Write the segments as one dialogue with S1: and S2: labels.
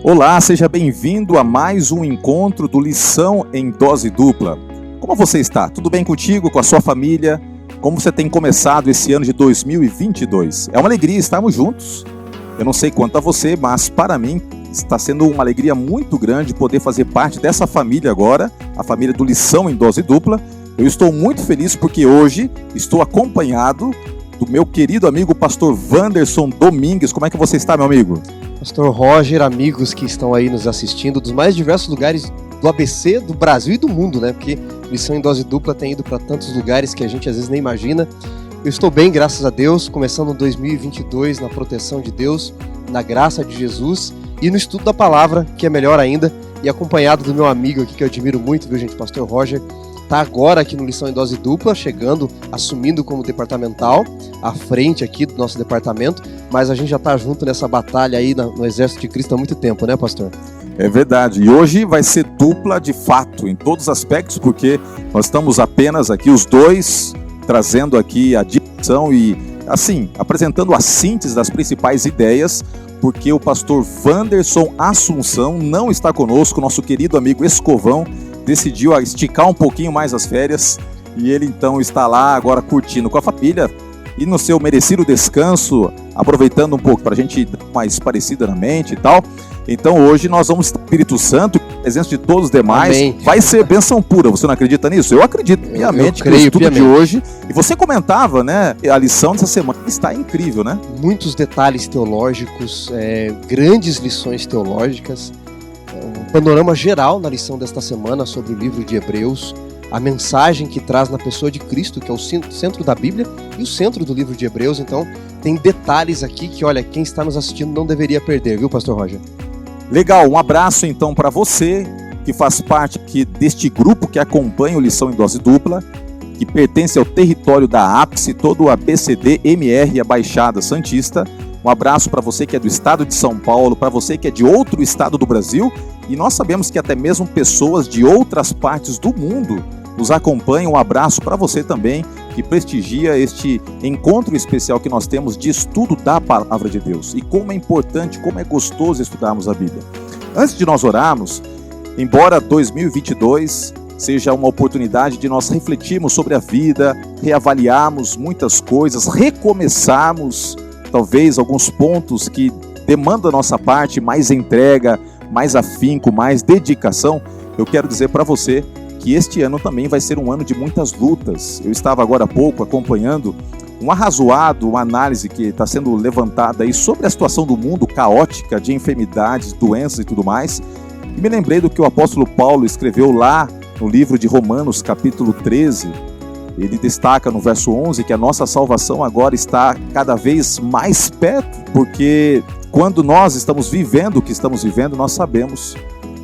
S1: Olá, seja bem-vindo a mais um encontro do Lição em Dose Dupla. Como você está? Tudo bem contigo, com a sua família? Como você tem começado esse ano de 2022? É uma alegria estarmos juntos. Eu não sei quanto a você, mas para mim está sendo uma alegria muito grande poder fazer parte dessa família agora, a família do Lição em Dose Dupla. Eu estou muito feliz porque hoje estou acompanhado do meu querido amigo pastor Wanderson Domingues. Como é que você está, meu amigo?
S2: Pastor Roger, amigos que estão aí nos assistindo dos mais diversos lugares do ABC, do Brasil e do mundo, né? Porque Lição em Dose Dupla tem ido para tantos lugares que a gente às vezes nem imagina. Eu estou bem, graças a Deus, começando 2022 na proteção de Deus, na graça de Jesus e no estudo da palavra, que é melhor ainda, e acompanhado do meu amigo aqui que eu admiro muito, viu, gente? Pastor Roger está agora aqui no Lição em Dose Dupla, chegando, assumindo como departamental, à frente aqui do nosso departamento, mas a gente já está junto nessa batalha aí no Exército de Cristo há muito tempo, né, pastor?
S1: É verdade, e hoje vai ser dupla de fato, em todos os aspectos, porque nós estamos apenas aqui, os dois, trazendo aqui a direção e, assim, apresentando a síntese das principais ideias, porque o pastor Wanderson Assunção não está conosco, nosso querido amigo Escovão, decidiu esticar um pouquinho mais as férias e ele então está lá agora curtindo com a família e no seu merecido descanso, aproveitando um pouco para a gente dar mais parecida na mente e tal. Então hoje nós vamos ter o Espírito Santo, presença de todos os demais. Amém. Vai ser bênção pura, você não acredita nisso? Eu acredito piamente que o estudo de hoje, e você comentava, né, a lição dessa semana está incrível, né?
S2: Muitos detalhes teológicos, grandes lições teológicas, um panorama geral na lição desta semana sobre o livro de Hebreus, a mensagem que traz na pessoa de Cristo, que é o centro da Bíblia e o centro do livro de Hebreus. Então tem detalhes aqui que, olha, quem está nos assistindo não deveria perder, viu, pastor Roger?
S1: Legal, um abraço então para você que faz parte aqui deste grupo que acompanha o Lição em Dose Dupla, que pertence ao território da ápice, todo o ABCD, MR e a Baixada Santista. Um abraço para você que é do estado de São Paulo, para você que é de outro estado do Brasil, e nós sabemos que até mesmo pessoas de outras partes do mundo nos acompanham. Um abraço para você também, que prestigia este encontro especial que nós temos de estudo da Palavra de Deus. E como é importante, como é gostoso estudarmos a Bíblia. Antes de nós orarmos, embora 2022 seja uma oportunidade de nós refletirmos sobre a vida, reavaliarmos muitas coisas, recomeçarmos talvez alguns pontos que demandam da nossa parte mais entrega, mais afinco, mais dedicação, eu quero dizer para você que este ano também vai ser um ano de muitas lutas. Eu estava agora há pouco acompanhando uma análise que está sendo levantada aí sobre a situação do mundo caótica de enfermidades, doenças e tudo mais, e me lembrei do que o apóstolo Paulo escreveu lá no livro de Romanos, capítulo 13, ele destaca no verso 11 que a nossa salvação agora está cada vez mais perto, porque quando nós estamos vivendo o que estamos vivendo, nós sabemos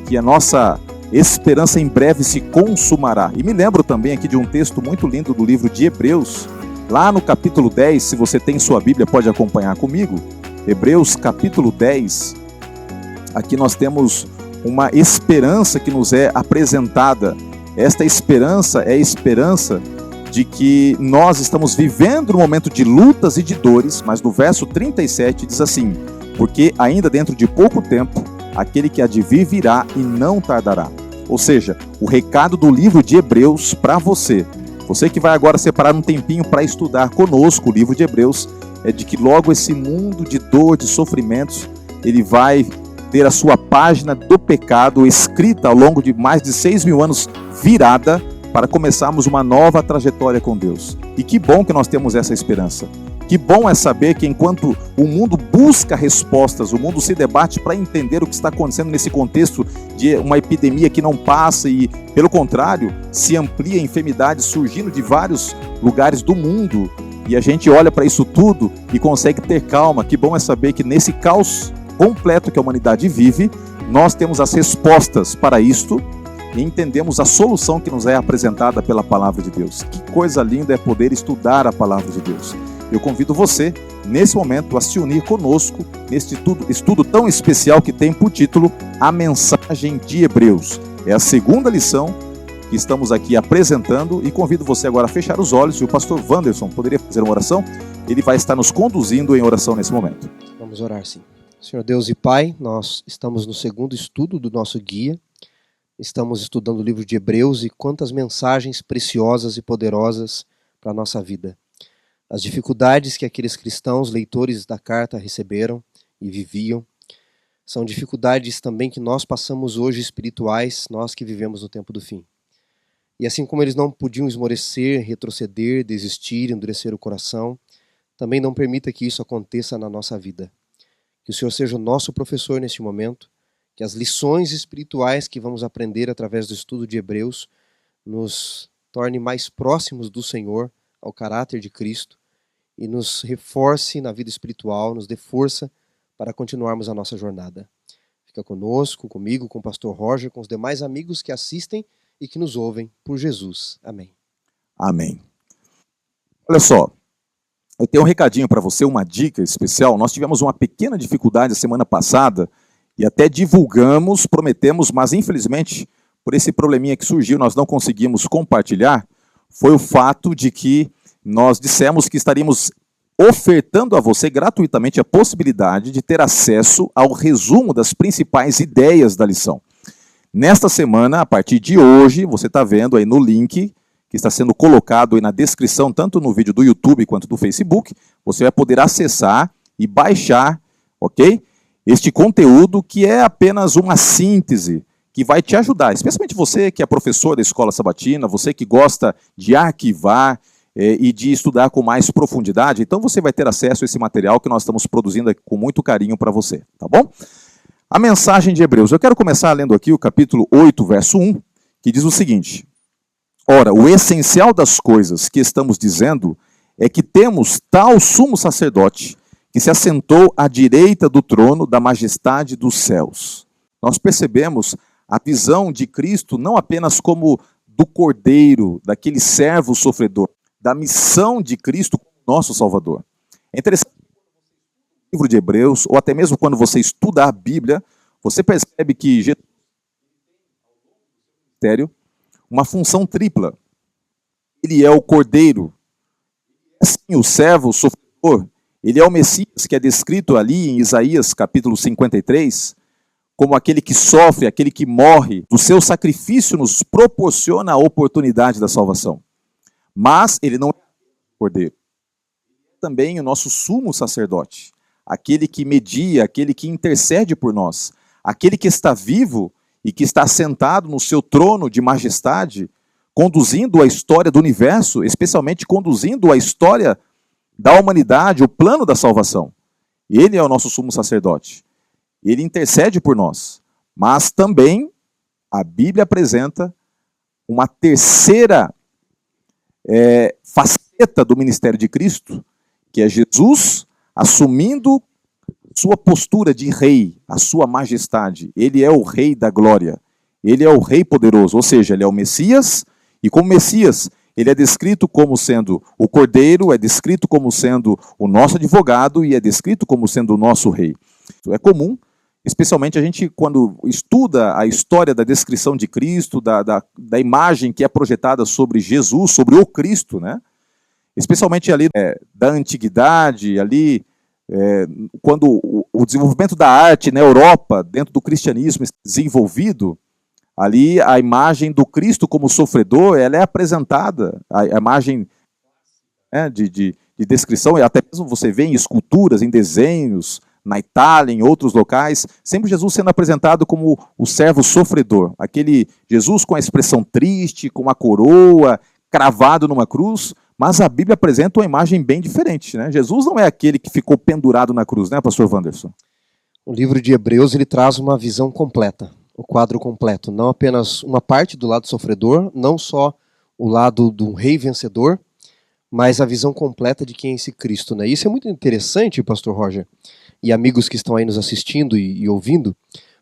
S1: que a nossa esperança em breve se consumará. E me lembro também aqui de um texto muito lindo do livro de Hebreus, lá no capítulo 10, se você tem sua Bíblia pode acompanhar comigo, Hebreus capítulo 10, aqui nós temos uma esperança que nos é apresentada. Esta esperança é a esperança de que nós estamos vivendo um momento de lutas e de dores, mas no verso 37 diz assim: porque ainda dentro de pouco tempo, aquele que há de vir virá e não tardará. Ou seja, o recado do livro de Hebreus para você que vai agora separar um tempinho para estudar conosco o livro de Hebreus, é de que logo esse mundo de dor, de sofrimentos, ele vai ter a sua página do pecado escrita ao longo de mais de 6.000 anos virada, para começarmos uma nova trajetória com Deus. E que bom que nós temos essa esperança. Que bom é saber que enquanto o mundo busca respostas, o mundo se debate para entender o que está acontecendo nesse contexto de uma epidemia que não passa e, pelo contrário, se amplia enfermidades surgindo de vários lugares do mundo, e a gente olha para isso tudo e consegue ter calma. Que bom é saber que nesse caos completo que a humanidade vive, nós temos as respostas para isto, e entendemos a solução que nos é apresentada pela Palavra de Deus. Que coisa linda é poder estudar a Palavra de Deus. Eu convido você, nesse momento, a se unir conosco neste estudo tão especial que tem por título A Mensagem de Hebreus. É a segunda lição que estamos aqui apresentando e convido você agora a fechar os olhos e o pastor Wanderson poderia fazer uma oração. Ele vai estar nos conduzindo em oração nesse momento.
S2: Vamos orar, sim. Senhor Deus e Pai, nós estamos no segundo estudo do nosso guia, estamos estudando o livro de Hebreus e quantas mensagens preciosas e poderosas para a nossa vida. As dificuldades que aqueles cristãos, leitores da carta, receberam e viviam, são dificuldades também que nós passamos hoje espirituais, nós que vivemos no tempo do fim. E assim como eles não podiam esmorecer, retroceder, desistir, endurecer o coração, também não permita que isso aconteça na nossa vida. Que o Senhor seja o nosso professor neste momento, que as lições espirituais que vamos aprender através do estudo de Hebreus nos torne mais próximos do Senhor, ao caráter de Cristo, e nos reforce na vida espiritual, nos dê força para continuarmos a nossa jornada. Fica conosco, comigo, com o pastor Roger, com os demais amigos que assistem e que nos ouvem, por Jesus. Amém.
S1: Amém. Olha só, eu tenho um recadinho para você, uma dica especial. Nós tivemos uma pequena dificuldade a semana passada e até divulgamos, prometemos, mas infelizmente, por esse probleminha que surgiu, nós não conseguimos compartilhar, foi o fato de que nós dissemos que estaríamos ofertando a você gratuitamente a possibilidade de ter acesso ao resumo das principais ideias da lição. Nesta semana, a partir de hoje, você está vendo aí no link que está sendo colocado aí na descrição, tanto no vídeo do YouTube quanto do Facebook, você vai poder acessar e baixar, ok? Este conteúdo que é apenas uma síntese que vai te ajudar, especialmente você que é professor da Escola Sabatina, você que gosta de arquivar e de estudar com mais profundidade, então você vai ter acesso a esse material que nós estamos produzindo aqui com muito carinho para você, tá bom? A mensagem de Hebreus. Eu quero começar lendo aqui o capítulo 8, verso 1, que diz o seguinte: ora, o essencial das coisas que estamos dizendo é que temos tal sumo sacerdote que se assentou à direita do trono da majestade dos céus. Nós percebemos a visão de Cristo não apenas como do Cordeiro, daquele servo sofredor, da missão de Cristo como nosso Salvador. É interessante no livro de Hebreus, ou até mesmo quando você estuda a Bíblia, você percebe que Jesus tem uma função tripla. Ele é o Cordeiro, assim, o servo sofredor, ele é o Messias, que é descrito ali em Isaías capítulo 53, como aquele que sofre, aquele que morre. O seu sacrifício nos proporciona a oportunidade da salvação. Mas ele não é o Cordeiro. Ele é também o nosso sumo sacerdote, aquele que media, aquele que intercede por nós, aquele que está vivo e que está sentado no seu trono de majestade, conduzindo a história do universo, especialmente conduzindo a história da humanidade, o plano da salvação. Ele é o nosso sumo sacerdote. Ele intercede por nós. Mas também a Bíblia apresenta uma terceira faceta do ministério de Cristo, que é Jesus assumindo sua postura de rei, a sua majestade. Ele é o rei da glória. Ele é o rei poderoso, ou seja, ele é o Messias, e como Messias, ele é descrito como sendo o Cordeiro, é descrito como sendo o nosso advogado e é descrito como sendo o nosso rei. É comum, especialmente a gente quando estuda a história da descrição de Cristo, da imagem que é projetada sobre Jesus, sobre o Cristo, né? Especialmente ali da antiguidade, ali quando o desenvolvimento da arte na Europa, dentro do cristianismo desenvolvido, ali a imagem do Cristo como sofredor, ela é apresentada, a imagem de descrição, e até mesmo você vê em esculturas, em desenhos, na Itália, em outros locais, sempre Jesus sendo apresentado como o servo sofredor, aquele Jesus com a expressão triste, com uma coroa, cravado numa cruz, mas a Bíblia apresenta uma imagem bem diferente, né? Jesus não é aquele que ficou pendurado na cruz, né, pastor Wanderson?
S2: O livro de Hebreus, ele traz uma visão completa, o quadro completo, não apenas uma parte do lado sofredor, não só o lado do rei vencedor, mas a visão completa de quem é esse Cristo, né? Isso é muito interessante, pastor Roger, e amigos que estão aí nos assistindo e ouvindo,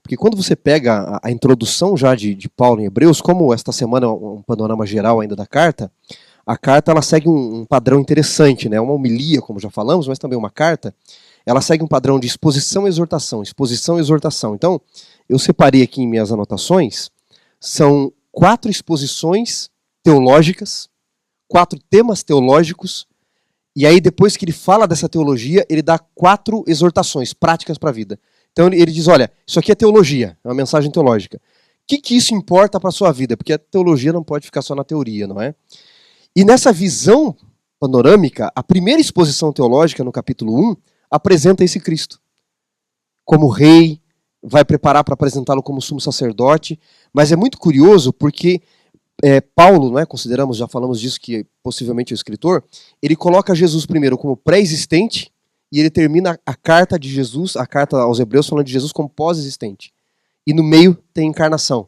S2: porque quando você pega a introdução já de Paulo em Hebreus, como esta semana é um panorama geral ainda da carta, a carta ela segue um padrão interessante, né? Uma homilia, como já falamos, mas também uma carta, ela segue um padrão de exposição e exortação, exposição e exortação. Então, eu separei aqui em minhas anotações, são 4 exposições teológicas, 4 temas teológicos E aí, depois que ele fala dessa teologia, ele dá 4 exortações práticas para a vida. Então ele diz, olha, isso aqui é teologia, é uma mensagem teológica. O que isso importa para a sua vida? Porque a teologia não pode ficar só na teoria, não é? E nessa visão panorâmica, a primeira exposição teológica, no capítulo 1, apresenta esse Cristo como rei, vai preparar para apresentá-lo como sumo sacerdote, mas é muito curioso porque Paulo, não é? Consideramos, já falamos disso, que possivelmente é o escritor, ele coloca Jesus primeiro como pré-existente e ele termina a carta de Jesus, a carta aos Hebreus, falando de Jesus como pós-existente. E no meio tem encarnação.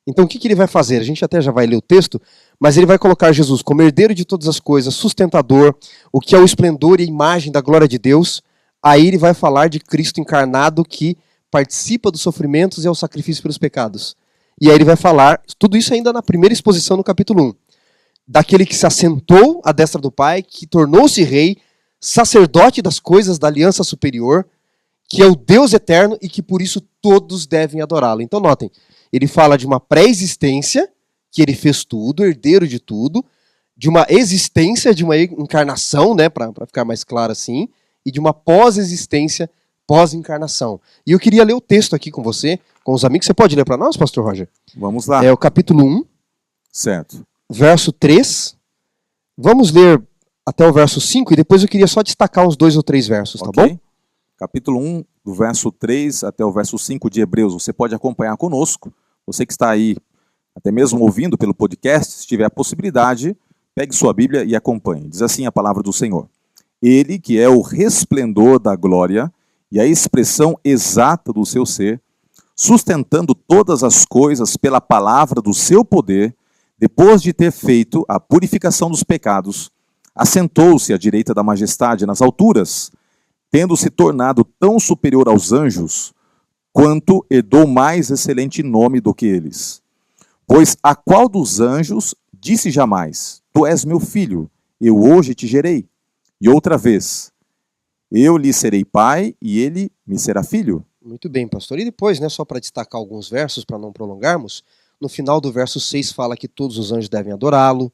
S2: Então o que ele vai fazer? A gente até já vai ler o texto, mas ele vai colocar Jesus como herdeiro de todas as coisas, sustentador, o que é o esplendor e a imagem da glória de Deus. Aí ele vai falar de Cristo encarnado que participa dos sofrimentos e é o sacrifício pelos pecados. E aí ele vai falar, tudo isso ainda na primeira exposição no capítulo 1, daquele que se assentou à destra do Pai, que tornou-se rei, sacerdote das coisas da aliança superior, que é o Deus eterno e que por isso todos devem adorá-lo. Então notem, ele fala de uma pré-existência, que ele fez tudo, herdeiro de tudo, de uma existência, de uma encarnação, né, para ficar mais claro assim, e de uma pós-existência, pós-encarnação. E eu queria ler o texto aqui com você, com os amigos. Você pode ler para nós, pastor Roger?
S1: Vamos lá.
S2: É o capítulo 1,
S1: certo.
S2: Verso 3. Vamos ler até o verso 5 e depois eu queria só destacar uns 2 ou 3 versos, tá bom?
S1: Capítulo 1, do verso 3 até o verso 5 de Hebreus. Você pode acompanhar conosco. Você que está aí, até mesmo ouvindo pelo podcast, se tiver a possibilidade, pegue sua Bíblia e acompanhe. Diz assim a palavra do Senhor. Ele, que é o resplendor da glória e a expressão exata do seu ser, sustentando todas as coisas pela palavra do seu poder, depois de ter feito a purificação dos pecados, assentou-se à direita da majestade nas alturas, tendo se tornado tão superior aos anjos, quanto herdou mais excelente nome do que eles. Pois a qual dos anjos disse jamais, tu és meu filho, eu hoje te gerei? E outra vez, eu lhe serei pai e ele me será filho?
S2: Muito bem, pastor. E depois, né, só para destacar alguns versos, para não prolongarmos, no final do verso 6 fala que todos os anjos devem adorá-lo.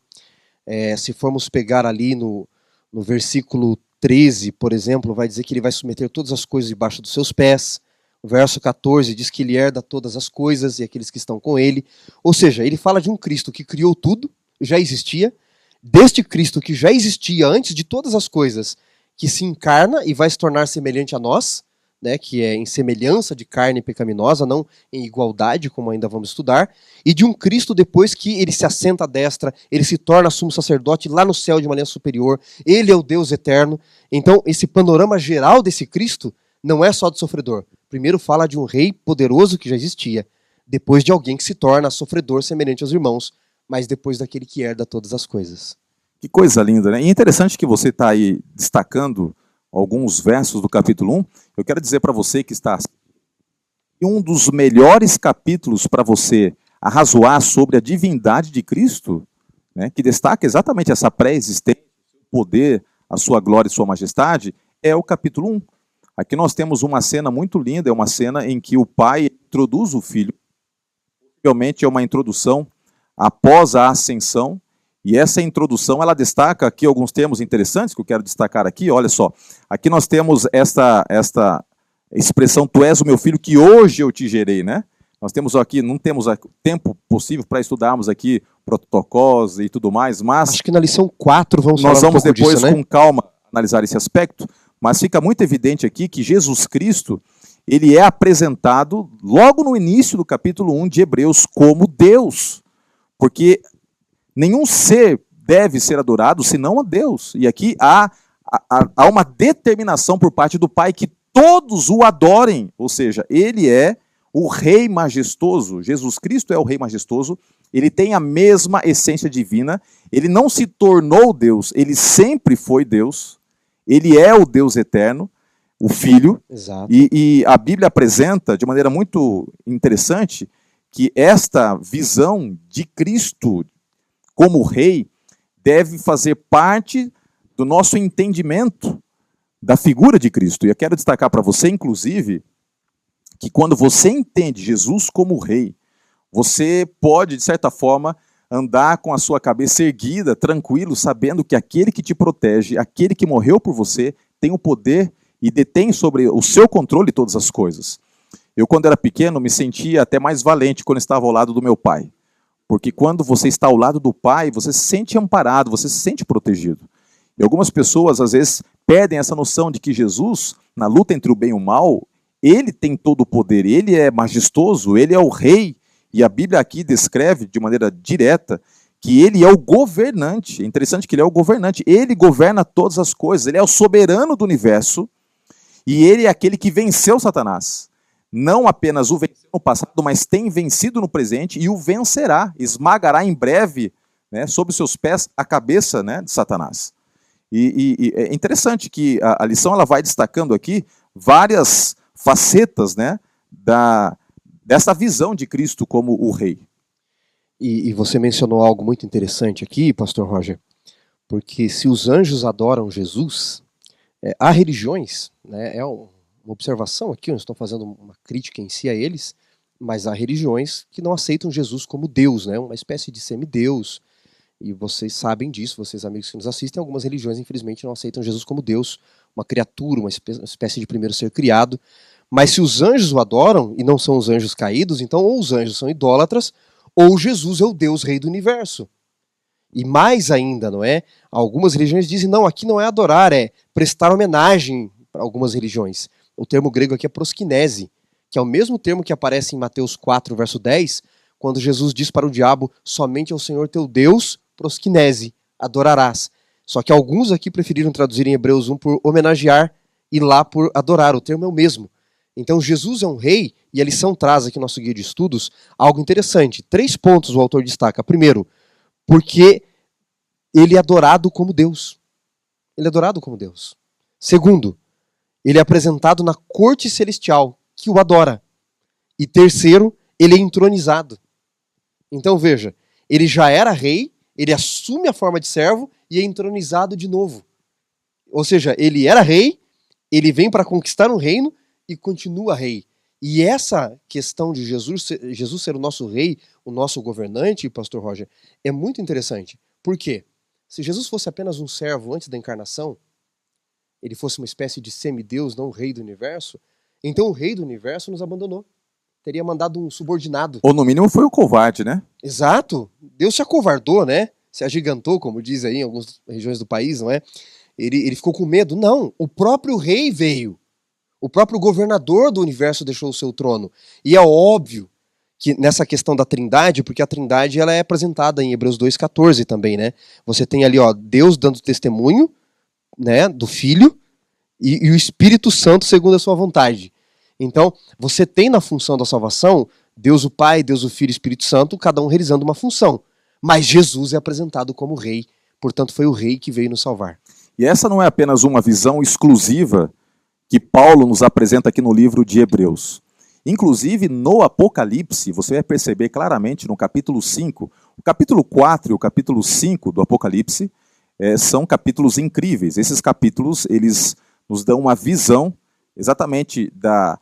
S2: Se formos pegar ali no versículo 13, por exemplo, vai dizer que ele vai submeter todas as coisas debaixo dos seus pés. O verso 14 diz que ele herda todas as coisas e aqueles que estão com ele. Ou seja, ele fala de um Cristo que criou tudo, já existia, deste Cristo que já existia antes de todas as coisas, que se encarna e vai se tornar semelhante a nós, né, que é em semelhança de carne pecaminosa, não em igualdade, como ainda vamos estudar, e de um Cristo depois que ele se assenta à destra, ele se torna sumo sacerdote lá no céu de uma aliança superior, ele é o Deus eterno. Então, esse panorama geral desse Cristo não é só do sofredor. Primeiro fala de um rei poderoso que já existia, depois de alguém que se torna sofredor semelhante aos irmãos, mas depois daquele que herda todas as coisas.
S1: Que coisa linda, né? E é interessante que você está aí destacando alguns versos do capítulo 1, eu quero dizer para você que está um dos melhores capítulos para você arrazoar sobre a divindade de Cristo, né, que destaca exatamente essa pré-existência, o poder, a sua glória e sua majestade, é o capítulo 1. Aqui nós temos uma cena muito linda, é uma cena em que o pai introduz o filho, realmente é uma introdução após a ascensão. E essa introdução, ela destaca aqui alguns termos interessantes que eu quero destacar aqui. Olha só, aqui nós temos esta expressão, tu és o meu filho que hoje eu te gerei, né? Nós temos aqui, não temos tempo possível para estudarmos aqui protocolos e tudo mais, mas...
S2: Acho que na lição 4
S1: nós vamos depois disso, né? Com calma analisar esse aspecto, mas fica muito evidente aqui que Jesus Cristo, ele é apresentado logo no início do capítulo 1 de Hebreus como Deus, porque nenhum ser deve ser adorado senão a Deus. E aqui há uma determinação por parte do Pai que todos o adorem. Ou seja, ele é o Rei majestoso. Jesus Cristo é o Rei majestoso. Ele tem a mesma essência divina. Ele não se tornou Deus. Ele sempre foi Deus. Ele é o Deus eterno, o Filho.
S2: Exato.
S1: E a Bíblia apresenta de maneira muito interessante que esta visão de Cristo como rei, deve fazer parte do nosso entendimento da figura de Cristo. E eu quero destacar para você, inclusive, que quando você entende Jesus como rei, você pode, de certa forma, andar com a sua cabeça erguida, tranquilo, sabendo que aquele que te protege, aquele que morreu por você, tem o poder e detém sobre o seu controle todas as coisas. Eu, quando era pequeno, me sentia até mais valente quando estava ao lado do meu pai. Porque quando você está ao lado do pai, você se sente amparado, você se sente protegido. E algumas pessoas, às vezes, perdem essa noção de que Jesus, na luta entre o bem e o mal, ele tem todo o poder, ele é majestoso, ele é o rei. E a Bíblia aqui descreve de maneira direta que ele é o governante. É interessante que ele é o governante. Ele governa todas as coisas, ele é o soberano do universo e ele é aquele que venceu Satanás. Não apenas o venceu no passado, mas tem vencido no presente e o vencerá, esmagará em breve, né, sob seus pés a cabeça, né, de Satanás. E é interessante que a lição ela vai destacando aqui várias facetas, né, dessa visão de Cristo como o rei.
S2: E você mencionou algo muito interessante aqui, pastor Roger, porque se os anjos adoram Jesus, há religiões, né, uma observação aqui, eu não estou fazendo uma crítica em si a eles, mas há religiões que não aceitam Jesus como Deus, né, uma espécie de semideus, e vocês sabem disso, vocês amigos que nos assistem, algumas religiões infelizmente não aceitam Jesus como Deus, uma criatura, uma espécie de primeiro ser criado, mas se os anjos o adoram, e não são os anjos caídos, então ou os anjos são idólatras, ou Jesus é o Deus Rei do Universo. E mais ainda, não é? Algumas religiões dizem, não, aqui não é adorar, é prestar homenagem para algumas religiões. O termo grego aqui é proskinese, que é o mesmo termo que aparece em Mateus 4, verso 10, quando Jesus diz para o diabo, somente ao Senhor teu Deus, proskinese, adorarás. Só que alguns aqui preferiram traduzir em Hebreus 1 por homenagear e lá por adorar, o termo é o mesmo. Então Jesus é um rei, e a lição traz aqui no nosso guia de estudos algo interessante. 3 pontos o autor destaca. Primeiro, porque ele é adorado como Deus. Ele é adorado como Deus. Segundo, ele é apresentado na corte celestial, que o adora. E terceiro, ele é entronizado. Então veja, ele já era rei, ele assume a forma de servo e é entronizado de novo. Ou seja, ele era rei, ele vem para conquistar um reino e continua rei. E essa questão de Jesus ser o nosso rei, o nosso governante, pastor Roger, é muito interessante. Por quê? Se Jesus fosse apenas um servo antes da encarnação, ele fosse uma espécie de semideus, não o rei do universo, então o rei do universo nos abandonou. Teria mandado um subordinado.
S1: Ou no mínimo foi o covarde, né?
S2: Exato. Deus se acovardou, né? Se agigantou, como diz aí em algumas regiões do país, não é? Ele ficou com medo. Não, o próprio rei veio. O próprio governador do universo deixou o seu trono. E é óbvio que nessa questão da trindade, porque a trindade ela é apresentada em Hebreus 2,14 também, né? Você tem ali, ó, Deus dando testemunho, né, do Filho e o Espírito Santo segundo a sua vontade. Então, você tem na função da salvação Deus o Pai, Deus o Filho e o Espírito Santo, cada um realizando uma função. Mas Jesus é apresentado como rei, portanto foi o rei que veio nos salvar.
S1: E essa não é apenas uma visão exclusiva que Paulo nos apresenta aqui no livro de Hebreus. Inclusive, no Apocalipse, você vai perceber claramente no capítulo 5, o capítulo 4 e o capítulo 5 do Apocalipse são capítulos incríveis. Esses capítulos, eles nos dão uma visão exatamente da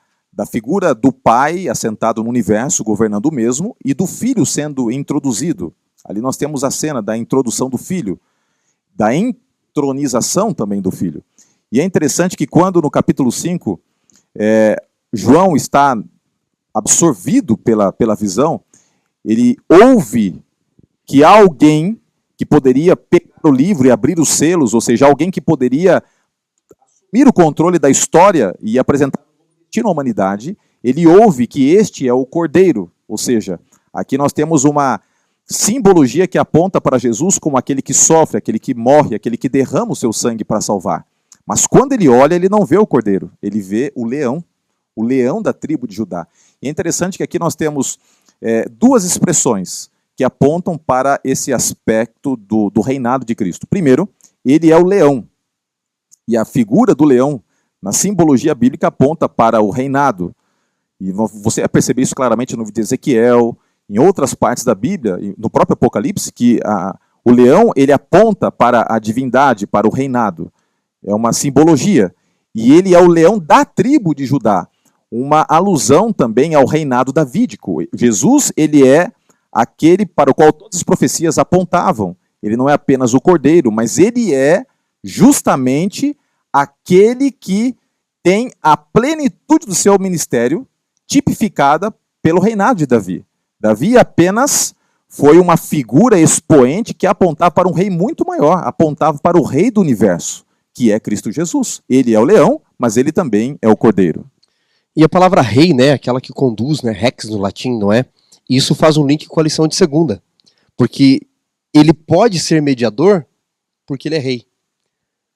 S1: figura do Pai assentado no universo, governando o mesmo, e do Filho sendo introduzido. Ali nós temos a cena da introdução do Filho, da entronização também do Filho. E é interessante que quando no capítulo 5, João está absorvido pela visão, ele ouve que há alguém que poderia pegar o livro e abrir os selos, ou seja, alguém que poderia assumir o controle da história e apresentar a humanidade. Ele ouve que este é o Cordeiro, ou seja, aqui nós temos uma simbologia que aponta para Jesus como aquele que sofre, aquele que morre, aquele que derrama o seu sangue para salvar. Mas quando ele olha, ele não vê o Cordeiro, ele vê o leão da tribo de Judá. E é interessante que aqui nós temos 2 expressões que apontam para esse aspecto do reinado de Cristo. Primeiro, ele é o leão. E a figura do leão, na simbologia bíblica, aponta para o reinado. E você vai perceber isso claramente no livro de Ezequiel, em outras partes da Bíblia, no próprio Apocalipse, que o leão ele aponta para a divindade, para o reinado. É uma simbologia. E ele é o leão da tribo de Judá. Uma alusão também ao reinado davídico. Jesus, ele é aquele para o qual todas as profecias apontavam. Ele não é apenas o Cordeiro, mas ele é justamente aquele que tem a plenitude do seu ministério tipificada pelo reinado de Davi. Davi apenas foi uma figura expoente que apontava para um rei muito maior, apontava para o rei do universo, que é Cristo Jesus. Ele é o leão, mas ele também é o cordeiro.
S2: E a palavra rei, né, aquela que conduz, né, rex no latim, não é? Isso faz um link com a lição de segunda, porque ele pode ser mediador porque ele é rei.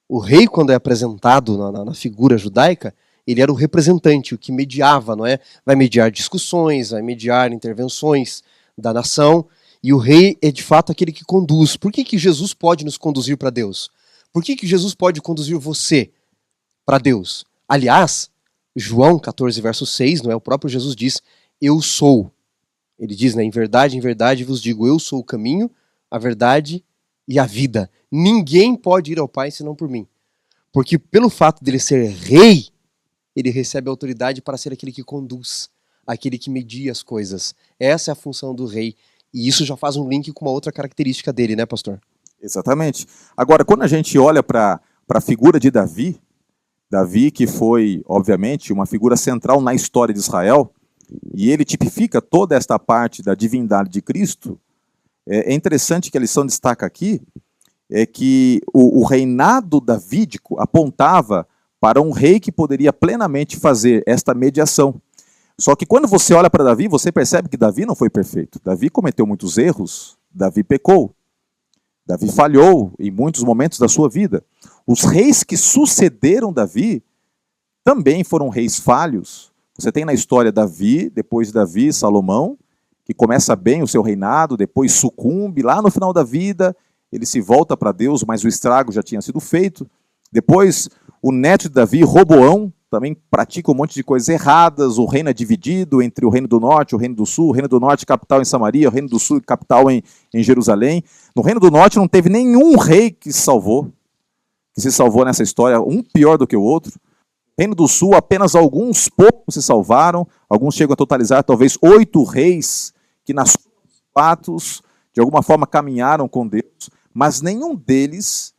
S2: O rei, quando é apresentado na figura judaica, ele era o representante, o que mediava, não é? Vai mediar discussões, vai mediar intervenções da nação, e o rei é de fato aquele que conduz. Por que Jesus pode nos conduzir para Deus? Por que Jesus pode conduzir você para Deus? Aliás, João 14, verso 6, não é? O próprio Jesus diz, eu sou. Ele diz, né, em verdade vos digo, eu sou o caminho, a verdade e a vida. Ninguém pode ir ao Pai senão por mim. Porque pelo fato dele ser rei, ele recebe a autoridade para ser aquele que conduz, aquele que media as coisas. Essa é a função do rei. E isso já faz um link com uma outra característica dele, né, pastor?
S1: Exatamente. Agora, quando a gente olha para a figura de Davi, Davi que foi, obviamente, uma figura central na história de Israel, e ele tipifica toda esta parte da divindade de Cristo, é interessante que a lição destaca aqui, é que o reinado davídico apontava para um rei que poderia plenamente fazer esta mediação. Só que quando você olha para Davi, você percebe que Davi não foi perfeito. Davi cometeu muitos erros, Davi pecou, Davi falhou em muitos momentos da sua vida. Os reis que sucederam Davi também foram reis falhos. Você tem na história Davi, depois de Davi, Salomão, que começa bem o seu reinado, depois sucumbe, lá no final da vida, ele se volta para Deus, mas o estrago já tinha sido feito. Depois, o neto de Davi, Roboão, também pratica um monte de coisas erradas, o reino é dividido entre o reino do norte e o reino do sul, o reino do norte capital em Samaria, o reino do sul capital em Jerusalém. No reino do norte não teve nenhum rei que se salvou nessa história, um pior do que o outro. No reino do sul apenas alguns poucos se salvaram, alguns chegam a totalizar talvez 8 reis que nas fatos de alguma forma caminharam com Deus, mas nenhum deles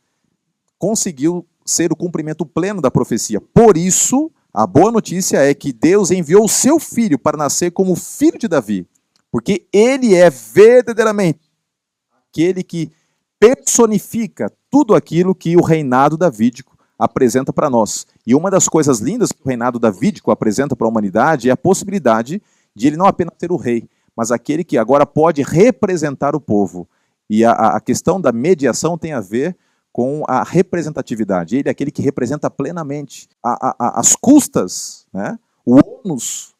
S1: conseguiu ser o cumprimento pleno da profecia. Por isso, a boa notícia é que Deus enviou o seu filho para nascer como filho de Davi, porque ele é verdadeiramente aquele que personifica tudo aquilo que o reinado davídico apresenta para nós. E uma das coisas lindas que o reinado davídico apresenta para a humanidade é a possibilidade de ele não apenas ser o rei, mas aquele que agora pode representar o povo. E a questão da mediação tem a ver com a representatividade. Ele é aquele que representa plenamente as custas, né? O ônus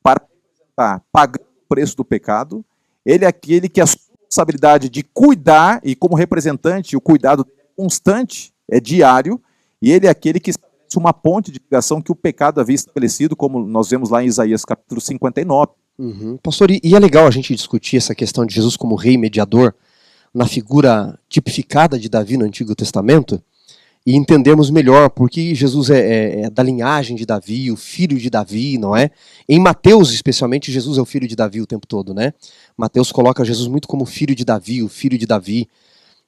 S1: para representar, pagando o preço do pecado. Ele é aquele que a responsabilidade de cuidar, e como representante, o cuidado constante, é diário, e ele é aquele que estabelece uma ponte de ligação que o pecado havia estabelecido, como nós vemos lá em Isaías capítulo 59.
S2: Pastor, e é legal a gente discutir essa questão de Jesus como rei mediador na figura tipificada de Davi no Antigo Testamento e entendermos melhor porque Jesus é da linhagem de Davi, o filho de Davi, não é? Em Mateus, especialmente, Jesus é o filho de Davi o tempo todo, né? Mateus coloca Jesus muito como filho de Davi, o filho de Davi.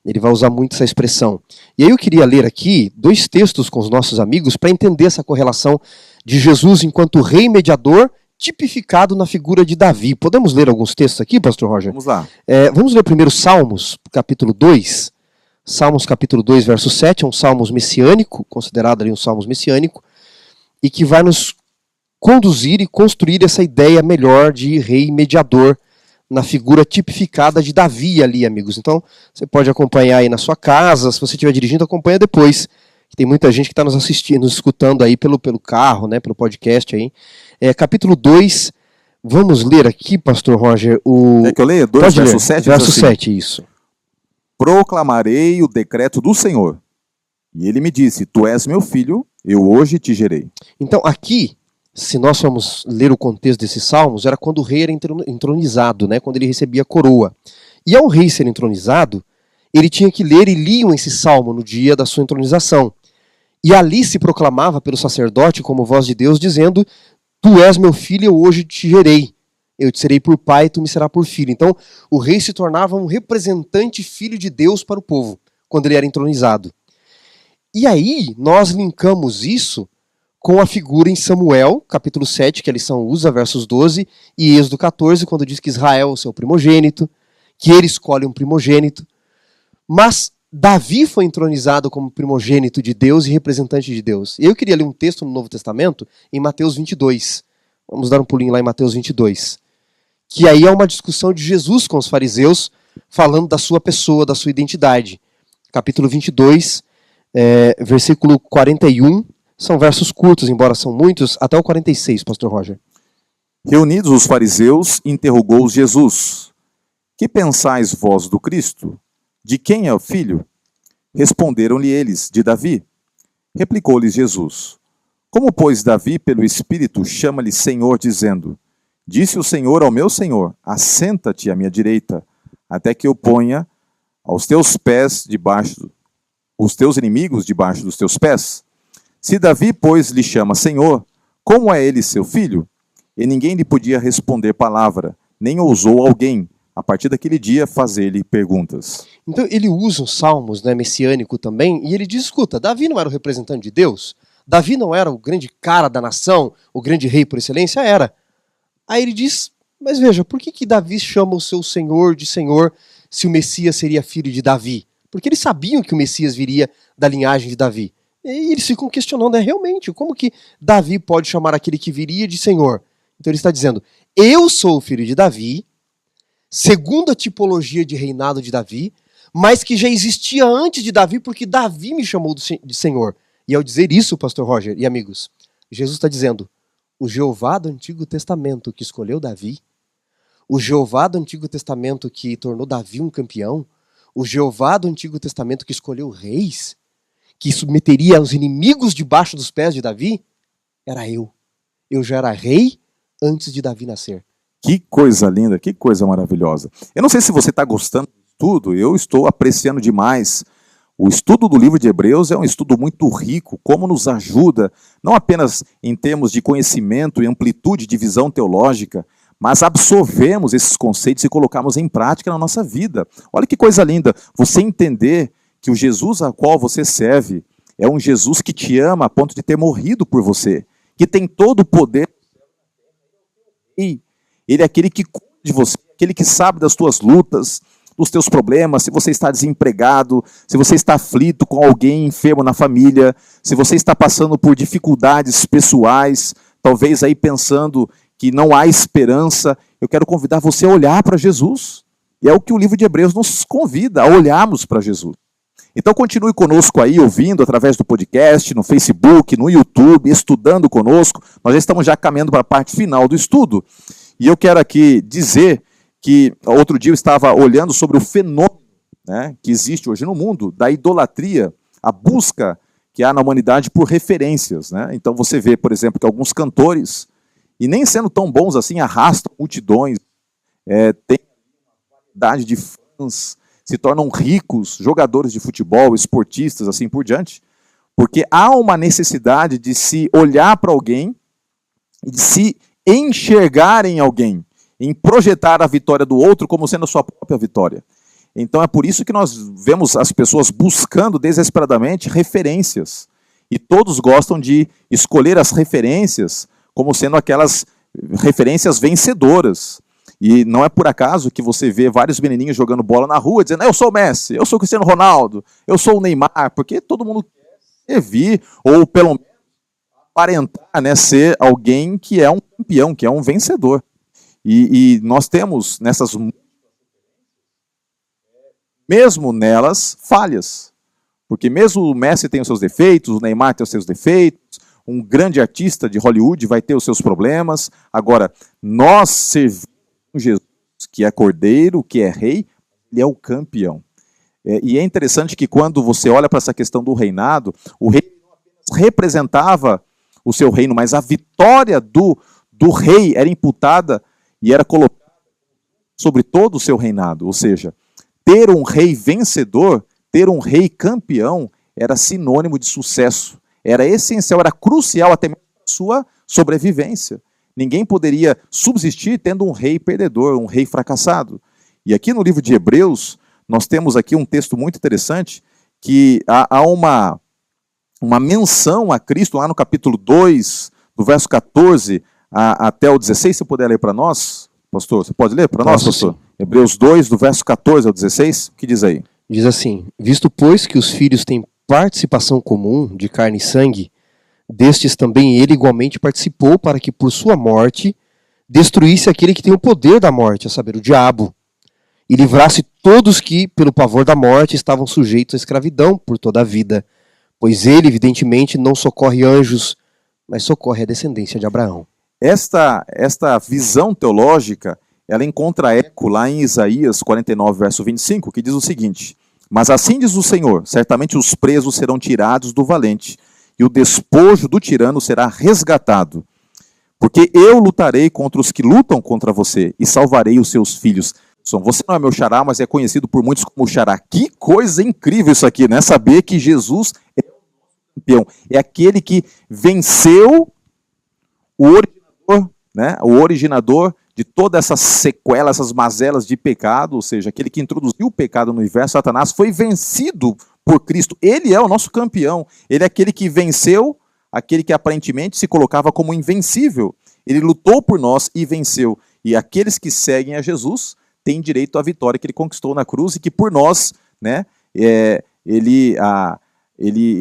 S2: Ele vai usar muito essa expressão. E aí eu queria ler aqui 2 textos com os nossos amigos para entender essa correlação de Jesus enquanto rei mediador tipificado na figura de Davi. Podemos ler alguns textos aqui, pastor Roger?
S1: Vamos lá.
S2: Vamos ler primeiro Salmos, capítulo 2. Salmos, capítulo 2, verso 7, é um salmos messiânico, considerado ali um salmos messiânico, e que vai nos conduzir e construir essa ideia melhor de rei mediador na figura tipificada de Davi ali, amigos. Então, você pode acompanhar aí na sua casa, se você estiver dirigindo, acompanha depois. Tem muita gente que está nos assistindo, nos escutando aí pelo carro, né, pelo podcast aí. Capítulo 2, vamos ler aqui, pastor Roger,
S1: É que eu leio? 2, verso 7?
S2: Verso 7, isso.
S1: Proclamarei o decreto do Senhor. E ele me disse, tu és meu filho, eu hoje te gerei.
S2: Então, aqui, se nós formos ler o contexto desses salmos, era quando o rei era entronizado, né, quando ele recebia a coroa. E ao rei ser entronizado, ele tinha que ler e liam esse salmo no dia da sua entronização. E ali se proclamava pelo sacerdote como voz de Deus, dizendo, tu és meu filho, eu hoje te gerei. Eu te serei por pai e tu me serás por filho. Então, o rei se tornava um representante filho de Deus para o povo, quando ele era entronizado. E aí, nós linkamos isso com a figura em Samuel, capítulo 7, que a lição usa, versos 12, e Êxodo 14, quando diz que Israel é o seu primogênito, que ele escolhe um primogênito. Mas Davi foi entronizado como primogênito de Deus e representante de Deus. Eu queria ler um texto no Novo Testamento, em Mateus 22. Vamos dar um pulinho lá em Mateus 22. Que aí é uma discussão de Jesus com os fariseus, falando da sua pessoa, da sua identidade. Capítulo 22, versículo 41, são versos curtos, embora são muitos, até o 46, pastor Roger.
S1: Reunidos os fariseus, interrogou-os Jesus: que pensais vós do Cristo? De quem é o filho? Responderam-lhe eles: de Davi. Replicou-lhes Jesus: como, pois, Davi, pelo Espírito, chama-lhe Senhor, dizendo: disse o Senhor ao meu Senhor: assenta-te à minha direita, até que eu ponha aos teus pés debaixo, os teus inimigos debaixo dos teus pés? Se Davi, pois, lhe chama Senhor, como é ele seu filho? E ninguém lhe podia responder palavra, nem ousou alguém, a partir daquele dia, fazer-lhe perguntas.
S2: Então ele usa os salmos, né, messiânico também, e ele diz, escuta, Davi não era o representante de Deus? Davi não era o grande cara da nação, o grande rei por excelência? Era. Aí ele diz, mas veja, por que Davi chama o seu Senhor de Senhor se o Messias seria filho de Davi? Porque eles sabiam que o Messias viria da linhagem de Davi. E eles ficam questionando, realmente, como que Davi pode chamar aquele que viria de Senhor? Então ele está dizendo, eu sou o filho de Davi, segundo a tipologia de reinado de Davi, mas que já existia antes de Davi, porque Davi me chamou de Senhor. E ao dizer isso, pastor Roger e amigos, Jesus está dizendo, o Jeová do Antigo Testamento que escolheu Davi, o Jeová do Antigo Testamento que tornou Davi um campeão, o Jeová do Antigo Testamento que escolheu reis, que submeteria os inimigos debaixo dos pés de Davi, era eu. Eu já era rei antes de Davi nascer.
S1: Que coisa linda, que coisa maravilhosa. Eu não sei se você está gostando do estudo, eu estou apreciando demais. O estudo do livro de Hebreus é um estudo muito rico, como nos ajuda, não apenas em termos de conhecimento e amplitude de visão teológica, mas absorvemos esses conceitos e colocamos em prática na nossa vida. Olha que coisa linda, você entender que o Jesus a qual você serve é um Jesus que te ama a ponto de ter morrido por você, que tem todo o poder. E ele é aquele que cuida de você, aquele que sabe das tuas lutas, dos teus problemas, se você está desempregado, se você está aflito com alguém enfermo na família, se você está passando por dificuldades pessoais, talvez aí pensando que não há esperança, eu quero convidar você a olhar para Jesus. E é o que o livro de Hebreus nos convida, a olharmos para Jesus. Então continue conosco aí, ouvindo através do podcast, no Facebook, no YouTube, estudando conosco. Nós já estamos caminhando para a parte final do estudo. E eu quero aqui dizer que outro dia eu estava olhando sobre o fenômeno, né, que existe hoje no mundo, da idolatria, a busca que há na humanidade por referências. Né? Então você vê, por exemplo, que alguns cantores, e nem sendo tão bons assim, arrastam multidões, têm uma quantidade de fãs, se tornam ricos, jogadores de futebol, esportistas, assim por diante, porque há uma necessidade de se olhar para alguém e de se enxergar em alguém, em projetar a vitória do outro como sendo a sua própria vitória. Então é por isso que nós vemos as pessoas buscando desesperadamente referências. E todos gostam de escolher as referências como sendo aquelas referências vencedoras. E não é por acaso que você vê vários menininhos jogando bola na rua, dizendo, eu sou o Messi, eu sou o Cristiano Ronaldo, eu sou o Neymar, porque todo mundo quer servir, ou pelo menos aparentar, né, ser alguém que é um campeão, que é um vencedor. E nós temos nessas, mesmo nelas, falhas. Porque mesmo o Messi tem os seus defeitos, o Neymar tem os seus defeitos, um grande artista de Hollywood vai ter os seus problemas. Agora, nós servimos Jesus, que é cordeiro, que é rei, ele é o campeão. E é interessante que quando você olha para essa questão do reinado, o rei não apenas representava o seu reino, mas a vitória do rei era imputada e era colocada sobre todo o seu reinado. Ou seja, ter um rei vencedor, ter um rei campeão, era sinônimo de sucesso. Era essencial, era crucial até mesmo a sua sobrevivência. ninguém poderia subsistir tendo um rei perdedor, um rei fracassado. E aqui no livro de Hebreus, nós temos aqui um texto muito interessante, que há uma menção a Cristo lá no capítulo 2, do verso 14 até o 16, se puder ler para nós, pastor, você pode ler para nós, pastor? Sim. Hebreus 2, do verso 14 ao 16, o que diz aí?
S2: Diz assim: visto pois que os filhos têm participação comum de carne e sangue, destes também ele igualmente participou, para que por sua morte destruísse aquele que tem o poder da morte, a saber, o diabo, e livrasse todos que, pelo pavor da morte, estavam sujeitos à escravidão por toda a vida. Pois ele, evidentemente, não socorre anjos, mas socorre a descendência de Abraão.
S1: Esta visão teológica, ela encontra eco lá em Isaías 49, verso 25, que diz o seguinte: mas assim diz o Senhor, certamente os presos serão tirados do valente, e o despojo do tirano será resgatado. Porque eu lutarei contra os que lutam contra você, e salvarei os seus filhos. Você não é meu xará, mas é conhecido por muitos como xará. Que coisa incrível isso aqui, né? Saber que Jesus é o campeão. É aquele que venceu o originador, né? O originador de toda essa sequela, essas mazelas de pecado, ou seja, aquele que introduziu o pecado no universo, Satanás, foi vencido por Cristo. Ele é o nosso campeão. Ele é aquele que venceu, aquele que aparentemente se colocava como invencível. Ele lutou por nós e venceu. E aqueles que seguem a Jesus têm direito à vitória que ele conquistou na cruz e que por nós, né, ele,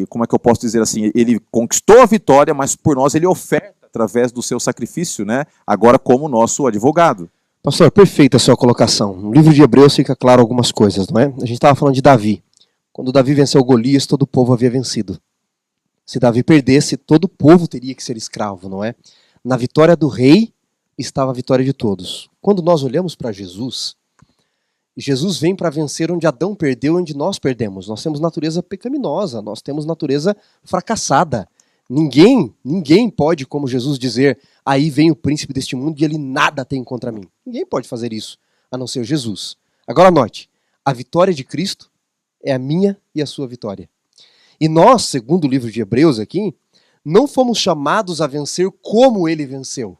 S1: como é que eu posso dizer assim, ele conquistou a vitória, mas por nós ele oferta através do seu sacrifício, né, agora como nosso advogado.
S2: Pastor, perfeita a sua colocação. No livro de Hebreus fica claro algumas coisas, não é? A gente estava falando de Davi. Quando Davi venceu Golias, todo o povo havia vencido. Se Davi perdesse, todo o povo teria que ser escravo, não é? Na vitória do rei estava a vitória de todos. Quando nós olhamos para Jesus, Jesus vem para vencer onde Adão perdeu, onde nós perdemos. Nós temos natureza pecaminosa, nós temos natureza fracassada. Ninguém pode, como Jesus, dizer: aí vem o príncipe deste mundo e ele nada tem contra mim. Ninguém pode fazer isso, a não ser Jesus. Agora note, a vitória de Cristo é a minha e a sua vitória. E nós, segundo o livro de Hebreus aqui, não fomos chamados a vencer como ele venceu.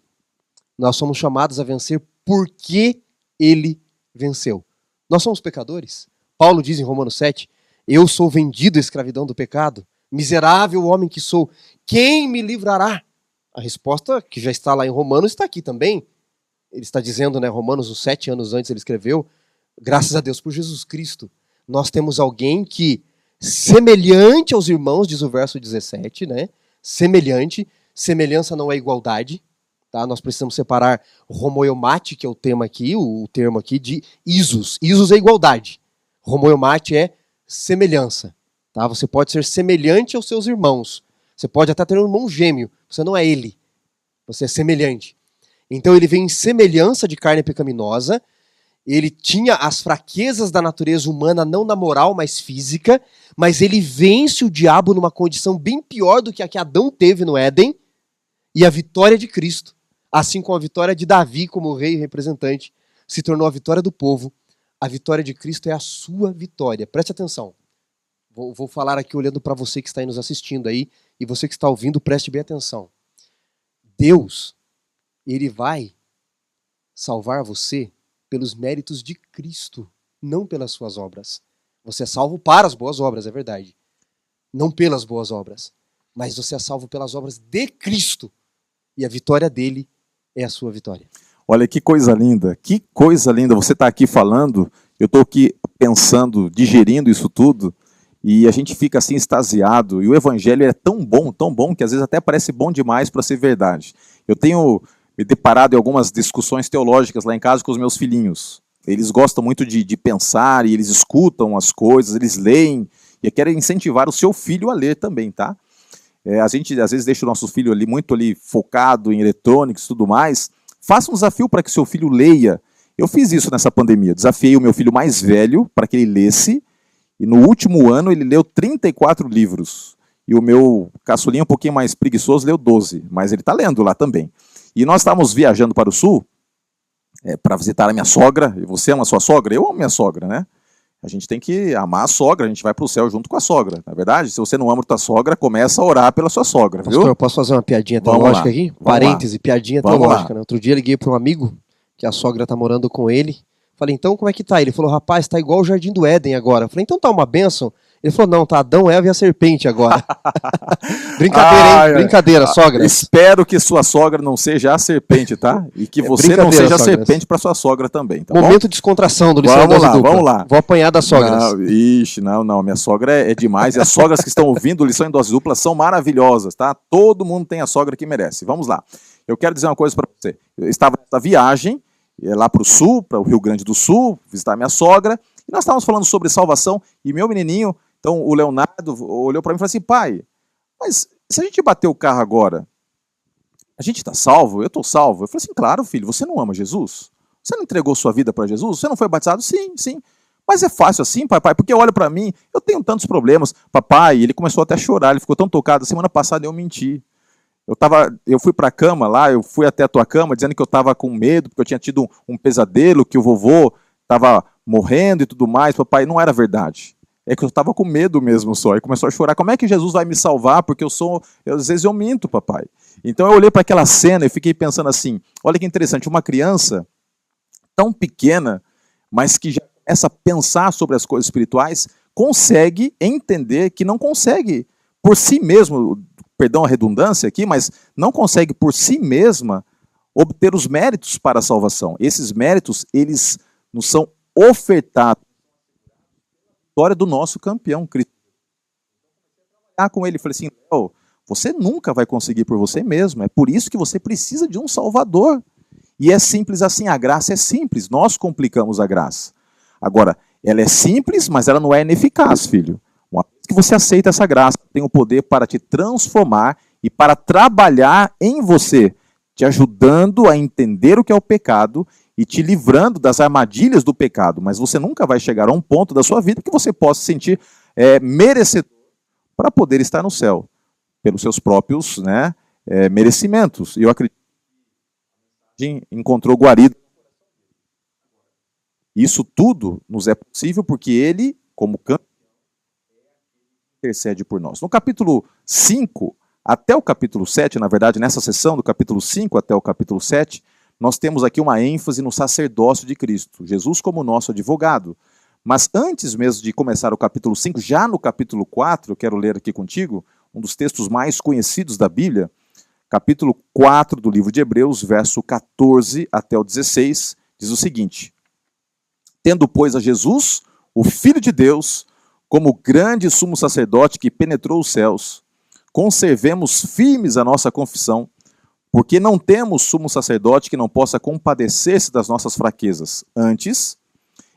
S2: Nós somos chamados a vencer porque ele venceu. Nós somos pecadores. Paulo diz em Romanos 7, eu sou vendido à escravidão do pecado. Miserável homem que sou, quem me livrará? A resposta, que já está lá em Romanos, está aqui também. Ele está dizendo, né, Romanos, uns 7 anos antes ele escreveu, graças a Deus por Jesus Cristo. Nós temos alguém que, semelhante aos irmãos, diz o verso 17, né? Semelhante, semelhança não é igualdade. Tá? Nós precisamos separar homoiomate, que é o termo aqui, de isos. Isos é igualdade. Homoiomate é semelhança. Tá? Você pode ser semelhante aos seus irmãos. Você pode até ter um irmão gêmeo. Você não é ele. Você é semelhante. Então ele vem em semelhança de carne pecaminosa. Ele tinha as fraquezas da natureza humana, não na moral, mas física. Mas ele vence o diabo numa condição bem pior do que a que Adão teve no Éden. E a vitória de Cristo, assim como a vitória de Davi como rei e representante, se tornou a vitória do povo. A vitória de Cristo é a sua vitória. Preste atenção. Vou falar aqui olhando para você que está aí nos assistindo aí, e você que está ouvindo, preste bem atenção. Deus, ele vai salvar você pelos méritos de Cristo, não pelas suas obras. Você é salvo para as boas obras, é verdade. Não pelas boas obras. Mas você é salvo pelas obras de Cristo. E a vitória dele é a sua vitória.
S1: Olha que coisa linda, que coisa linda. Você está aqui falando, eu estou aqui pensando, digerindo isso tudo, e a gente fica assim extasiado. E o evangelho é tão bom, que às vezes até parece bom demais para ser verdade. Eu tenho me deparado em algumas discussões teológicas lá em casa com os meus filhinhos. Eles gostam muito de pensar, e eles escutam as coisas, eles leem, e querem incentivar o seu filho a ler também, tá? A gente às vezes deixa o nosso filho ali muito ali focado em eletrônicos e tudo mais. Faça um desafio para que seu filho leia. Eu fiz isso nessa pandemia. Desafiei o meu filho mais velho para que ele lesse. E no último ano ele leu 34 livros. E o meu caçulinha, um pouquinho mais preguiçoso, leu 12. Mas ele está lendo lá também. E nós estávamos viajando para o sul para visitar a minha sogra. E você ama a sua sogra? Eu amo minha sogra, né? A gente tem que amar a sogra, a gente vai para o céu junto com a sogra, não é verdade? Se você não ama a tua sogra, começa a orar pela sua sogra, viu?
S2: Pastor, eu posso fazer uma piadinha
S1: Vamos
S2: teológica
S1: lá,
S2: aqui?
S1: vamos
S2: Parêntese, piadinha
S1: Vamos
S2: teológica,
S1: lá.
S2: né? Outro dia eu liguei para um amigo, que a sogra tá morando com ele. Falei, então como é que tá? Ele falou, rapaz, tá igual o Jardim do Éden agora. Falei, então tá uma bênção? Ele falou, não, tá Adão, Eva e a serpente agora. Brincadeira, hein?
S1: Ai,
S2: Brincadeira, sogra.
S1: Espero que sua sogra não seja a serpente, tá? E que você não seja a serpente para sua sogra também, tá bom?
S2: Momento de descontração do Lição em Dose Dupla.
S1: Vamos lá.
S2: Vou apanhar das sogras.
S1: Não. Minha sogra é demais. E as sogras que estão ouvindo Lição em Dose Dupla são maravilhosas, tá? Todo mundo tem a sogra que merece. Vamos lá. Eu quero dizer uma coisa para você. Eu estava nessa viagem, lá para o sul, para o Rio Grande do Sul, visitar minha sogra, e nós estávamos falando sobre salvação, e meu menininho, então o Leonardo, olhou para mim e falou assim, pai, mas se a gente bater o carro agora, a gente está salvo? Eu estou salvo? Eu falei assim, claro, filho, você não ama Jesus? Você não entregou sua vida para Jesus? Você não foi batizado? Sim, sim. Mas é fácil assim, papai, porque olha para mim, eu tenho tantos problemas. Papai, ele começou até a chorar, ele ficou tão tocado. Semana passada eu menti. Eu fui para a cama lá, eu fui até a tua cama dizendo que eu estava com medo, porque eu tinha tido um pesadelo, que o vovô estava morrendo e tudo mais. Papai, não era verdade. É que eu estava com medo mesmo só. E começou a chorar. Como é que Jesus vai me salvar? Porque às vezes eu minto, papai. Então eu olhei para aquela cena e fiquei pensando assim, olha que interessante, uma criança tão pequena, mas que já começa a pensar sobre as coisas espirituais, consegue entender que não consegue por si mesmo, perdão a redundância aqui, mas não consegue por si mesma obter os méritos para a salvação. Esses méritos, eles nos são ofertados. A história do nosso campeão, Cristo. Com ele, falei assim, você nunca vai conseguir por você mesmo, é por isso que você precisa de um Salvador. E é simples assim, a graça é simples, nós complicamos a graça. Agora, ela é simples, mas ela não é ineficaz, filho. Uma vez que você aceita essa graça, tem o poder para te transformar e para trabalhar em você, te ajudando a entender o que é o pecado e te livrando das armadilhas do pecado. Mas você nunca vai chegar a um ponto da sua vida que você possa se sentir merecedor para poder estar no céu, pelos seus próprios merecimentos. E eu acredito que encontrou guarida. Isso tudo nos é possível porque ele, como campeão, intercede por nós. No capítulo 5 até o capítulo 7, na verdade, nessa sessão do capítulo 5 até o capítulo 7, nós temos aqui uma ênfase no sacerdócio de Cristo, Jesus como nosso advogado. Mas antes mesmo de começar o capítulo 5, já no capítulo 4, eu quero ler aqui contigo, um dos textos mais conhecidos da Bíblia, capítulo 4 do livro de Hebreus, verso 14 até o 16, diz o seguinte: tendo, pois, a Jesus, o Filho de Deus, como grande sumo sacerdote que penetrou os céus, conservemos firmes a nossa confissão, porque não temos sumo sacerdote que não possa compadecer-se das nossas fraquezas. Antes,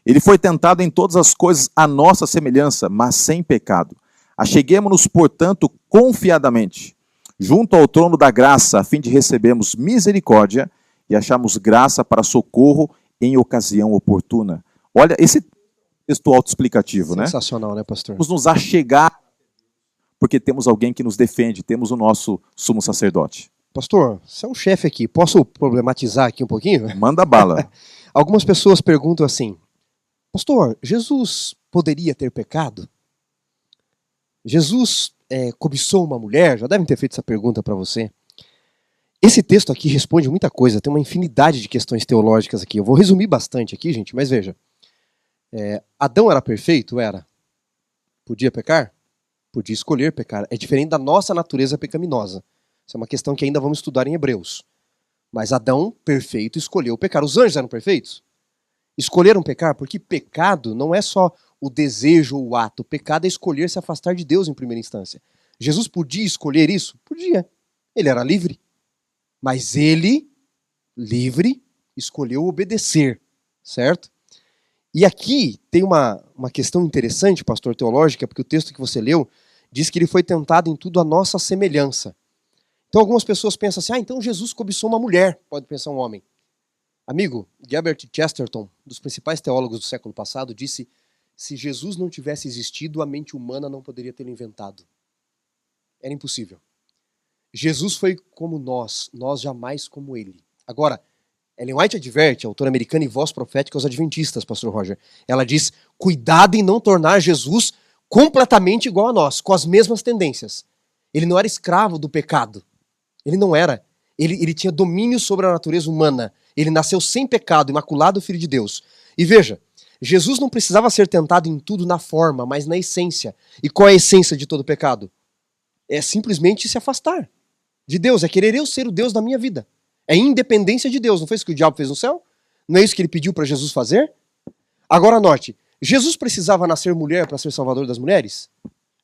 S1: ele foi tentado em todas as coisas à nossa semelhança, mas sem pecado. Acheguemo-nos, portanto, confiadamente, junto ao trono da graça, a fim de recebermos misericórdia e acharmos graça para socorro em ocasião oportuna. Olha, esse texto autoexplicativo, né?
S2: Sensacional, né, pastor?
S1: Vamos nos achegar, porque temos alguém que nos defende, temos o nosso sumo sacerdote.
S2: Pastor, você é um chefe aqui, posso problematizar aqui um pouquinho?
S1: Manda bala.
S2: Algumas pessoas perguntam assim, pastor, Jesus poderia ter pecado? Jesus cobiçou uma mulher? Já devem ter feito essa pergunta para você. Esse texto aqui responde muita coisa, tem uma infinidade de questões teológicas aqui. Eu vou resumir bastante aqui, gente, mas veja. Adão era perfeito? Era. Podia pecar? Podia escolher pecar. É diferente da nossa natureza pecaminosa. Isso é uma questão que ainda vamos estudar em Hebreus. Mas Adão, perfeito, escolheu pecar. Os anjos eram perfeitos? Escolheram pecar? Porque pecado não é só o desejo ou o ato. O pecado é escolher se afastar de Deus em primeira instância. Jesus podia escolher isso? Podia. Ele era livre. Mas ele, livre, escolheu obedecer. Certo? E aqui tem uma questão interessante, pastor, teológica, porque o texto que você leu diz que ele foi tentado em tudo à nossa semelhança. Então algumas pessoas pensam assim, então Jesus cobiçou uma mulher, pode pensar um homem. Amigo, Herbert Chesterton, um dos principais teólogos do século passado, disse, se Jesus não tivesse existido, a mente humana não poderia tê-lo inventado. Era impossível. Jesus foi como nós jamais como ele. Agora, Ellen White adverte, autora americana e voz profética aos adventistas, pastor Roger. Ela diz, cuidado em não tornar Jesus completamente igual a nós, com as mesmas tendências. Ele não era escravo do pecado. Ele não era. Ele tinha domínio sobre a natureza humana. Ele nasceu sem pecado, imaculado, filho de Deus. E veja, Jesus não precisava ser tentado em tudo na forma, mas na essência. E qual é a essência de todo pecado? É simplesmente se afastar de Deus, é querer eu ser o Deus da minha vida. É independência de Deus. Não foi isso que o diabo fez no céu? Não é isso que ele pediu para Jesus fazer? Agora note, Jesus precisava nascer mulher para ser salvador das mulheres?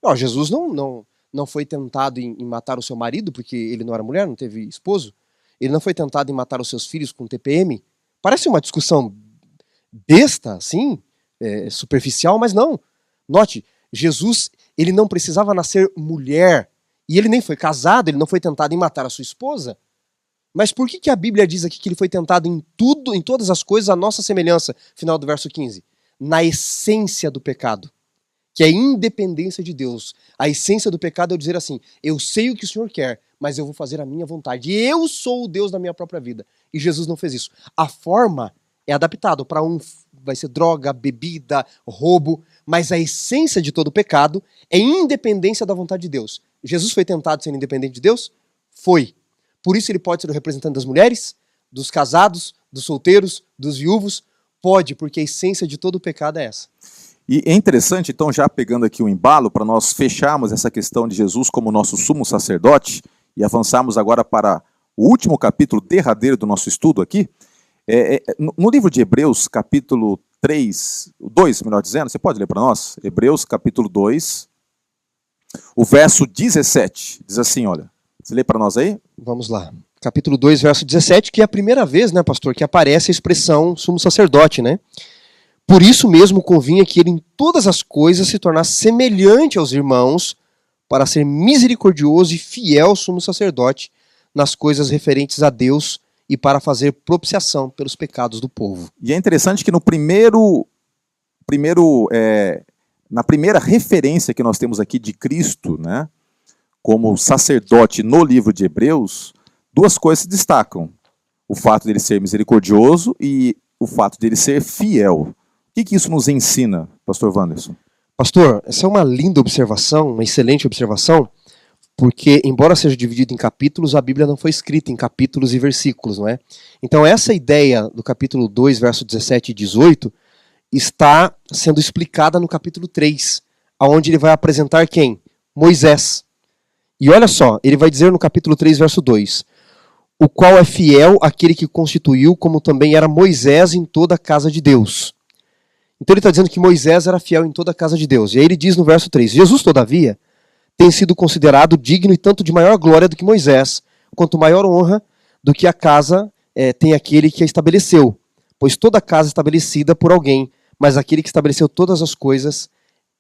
S2: Não, Jesus não foi tentado em matar o seu marido porque ele não era mulher, não teve esposo. Ele não foi tentado em matar os seus filhos com TPM. Parece uma discussão besta, assim, superficial, mas não. Note, Jesus, ele não precisava nascer mulher. E ele nem foi casado, ele não foi tentado em matar a sua esposa. Mas por que a Bíblia diz aqui que ele foi tentado em tudo, em todas as coisas, a nossa semelhança? Final do verso 15. Na essência do pecado, que é a independência de Deus. A essência do pecado é eu dizer assim, eu sei o que o Senhor quer, mas eu vou fazer a minha vontade. Eu sou o Deus da minha própria vida. E Jesus não fez isso. A forma é adaptada. Para um vai ser droga, bebida, roubo, mas a essência de todo pecado é independência da vontade de Deus. Jesus foi tentado sendo independente de Deus? Foi. Por isso ele pode ser o representante das mulheres, dos casados, dos solteiros, dos viúvos? Pode, porque a essência de todo o pecado é essa.
S1: E é interessante, então, já pegando aqui o embalo, para nós fecharmos essa questão de Jesus como nosso sumo sacerdote e avançarmos agora para o último capítulo derradeiro do nosso estudo aqui. No livro de Hebreus, capítulo 2, melhor dizendo, você pode ler para nós? Hebreus, capítulo 2, o verso 17, diz assim, olha. Você lê para nós aí?
S2: Vamos lá. Capítulo 2, verso 17, que é a primeira vez, né, pastor, que aparece a expressão sumo sacerdote, né? Por isso mesmo convinha que ele em todas as coisas se tornasse semelhante aos irmãos, para ser misericordioso e fiel sumo sacerdote nas coisas referentes a Deus e para fazer propiciação pelos pecados do povo.
S1: E é interessante que na primeira referência que nós temos aqui de Cristo, né, como sacerdote no livro de Hebreus, duas coisas se destacam. O fato dele ser misericordioso e o fato dele ser fiel. O que isso nos ensina, pastor Wanderson?
S2: Pastor, essa é uma linda observação, uma excelente observação, porque embora seja dividido em capítulos, a Bíblia não foi escrita em capítulos e versículos, não é? Então essa ideia do capítulo 2, verso 17 e 18, está sendo explicada no capítulo 3, onde ele vai apresentar quem? Moisés. E olha só, ele vai dizer no capítulo 3, verso 2, o qual é fiel àquele que constituiu, como também era Moisés em toda a casa de Deus. Então ele está dizendo que Moisés era fiel em toda a casa de Deus. E aí ele diz no verso 3, Jesus, todavia, tem sido considerado digno e tanto de maior glória do que Moisés, quanto maior honra do que a casa tem aquele que a estabeleceu. Pois toda casa é estabelecida por alguém, mas aquele que estabeleceu todas as coisas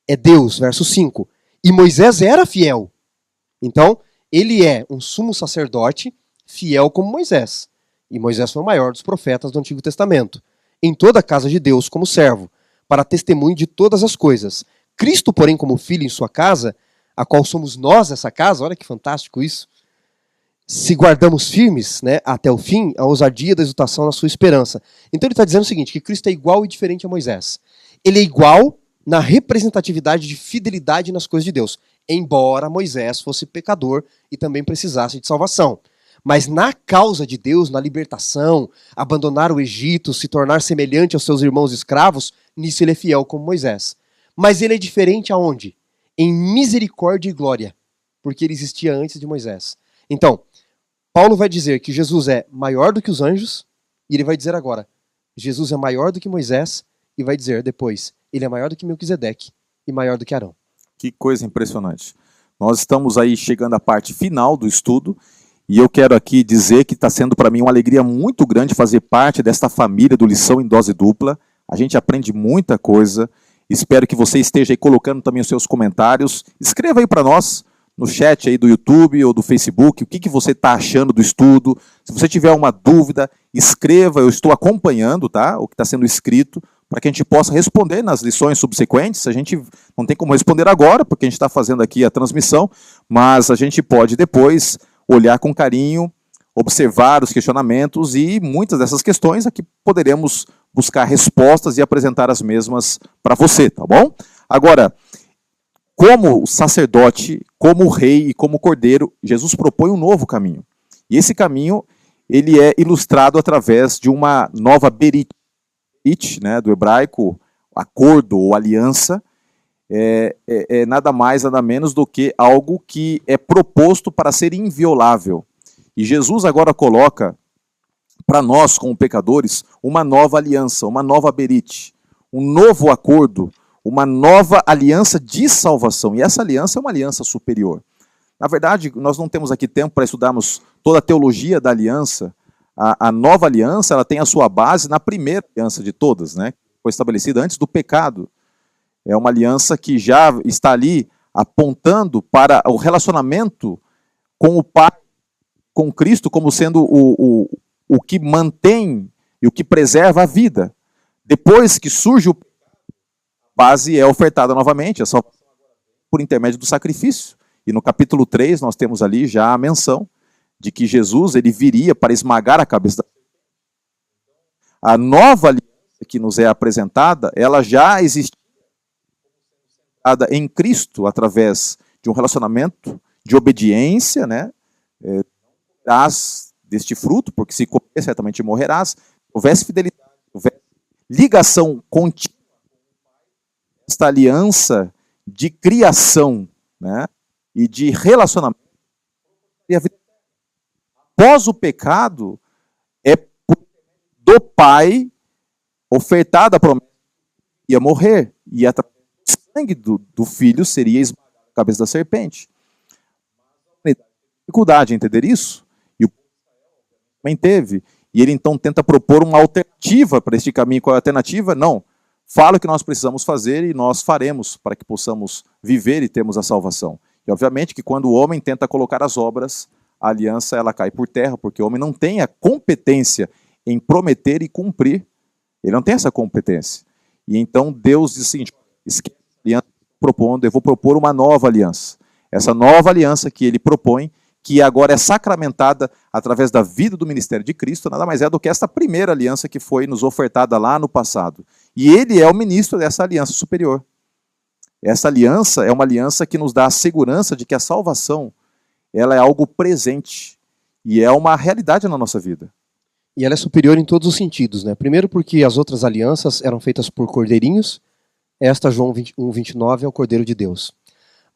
S2: é Deus. Verso 5, e Moisés era fiel. Então, ele é um sumo sacerdote fiel como Moisés. E Moisés foi o maior dos profetas do Antigo Testamento. Em toda a casa de Deus como servo, para testemunho de todas as coisas. Cristo, porém, como filho em sua casa, a qual somos nós essa casa, olha que fantástico isso, se guardamos firmes, né, até o fim, a ousadia da exultação na sua esperança. Então ele está dizendo o seguinte, que Cristo é igual e diferente a Moisés. Ele é igual na representatividade de fidelidade nas coisas de Deus, embora Moisés fosse pecador e também precisasse de salvação. Mas na causa de Deus, na libertação, abandonar o Egito, se tornar semelhante aos seus irmãos escravos, nisso ele é fiel como Moisés. Mas ele é diferente aonde? Em misericórdia e glória, porque ele existia antes de Moisés. Então, Paulo vai dizer que Jesus é maior do que os anjos, e ele vai dizer agora, Jesus é maior do que Moisés, e vai dizer depois, ele é maior do que Melquisedeque e maior do que Arão.
S1: Que coisa impressionante. Nós estamos aí chegando à parte final do estudo, e eu quero aqui dizer que está sendo para mim uma alegria muito grande fazer parte desta família do Lição em Dose Dupla. A gente aprende muita coisa. Espero que você esteja aí colocando também os seus comentários. Escreva aí para nós no chat aí do YouTube ou do Facebook o que você está achando do estudo. Se você tiver uma dúvida, escreva. Eu estou acompanhando, tá? O que está sendo escrito, para que a gente possa responder nas lições subsequentes. A gente não tem como responder agora, porque a gente está fazendo aqui a transmissão, mas a gente pode depois olhar com carinho, observar os questionamentos e muitas dessas questões aqui poderemos buscar respostas e apresentar as mesmas para você, tá bom? Agora, como sacerdote, como rei e como cordeiro, Jesus propõe um novo caminho. E esse caminho, ele é ilustrado através de uma nova berit, né, do hebraico, acordo ou aliança, é nada mais, nada menos do que algo que é proposto para ser inviolável. E Jesus agora coloca para nós, como pecadores, uma nova aliança, uma nova berit, um novo acordo, uma nova aliança de salvação. E essa aliança é uma aliança superior. Na verdade, nós não temos aqui tempo para estudarmos toda a teologia da aliança. A nova aliança, ela tem a sua base na primeira aliança de todas, né? Foi estabelecida antes do pecado. É uma aliança que já está ali apontando para o relacionamento com o Pai, com Cristo, como sendo o que mantém e o que preserva a vida. Depois que surge o pecado, a base é ofertada novamente, é só por intermédio do sacrifício. E no capítulo 3 nós temos ali já a menção de que Jesus ele viria para esmagar a cabeça da serpente. A nova aliança que nos é apresentada, ela já existe em Cristo através de um relacionamento de obediência, né? Deste fruto, porque se comer, certamente morrerás. Houvesse fidelidade, houvesse ligação contínua, esta aliança de criação, né? E de relacionamento. E a vida após o pecado, é do Pai ofertada a promessa que ia morrer, e através do sangue do Filho seria esmagado a cabeça da serpente. Dificuldade em entender isso, e o também teve, e ele então tenta propor uma alternativa para este caminho. Qual é a alternativa? Não, fala o que nós precisamos fazer e nós faremos para que possamos viver e termos a salvação. E obviamente que quando o homem tenta colocar as obras, a aliança ela cai por terra, porque o homem não tem a competência em prometer e cumprir. Ele não tem essa competência. E então Deus diz assim, esquece a aliança, propondo, eu vou propor uma nova aliança. Essa nova aliança que ele propõe, que agora é sacramentada através da vida do ministério de Cristo, nada mais é do que esta primeira aliança que foi nos ofertada lá no passado. E ele é o ministro dessa aliança superior. Essa aliança é uma aliança que nos dá a segurança de que a salvação ela é algo presente e é uma realidade na nossa vida.
S2: E ela é superior em todos os sentidos, né? Primeiro porque as outras alianças eram feitas por cordeirinhos, esta, João 21:29, é o Cordeiro de Deus.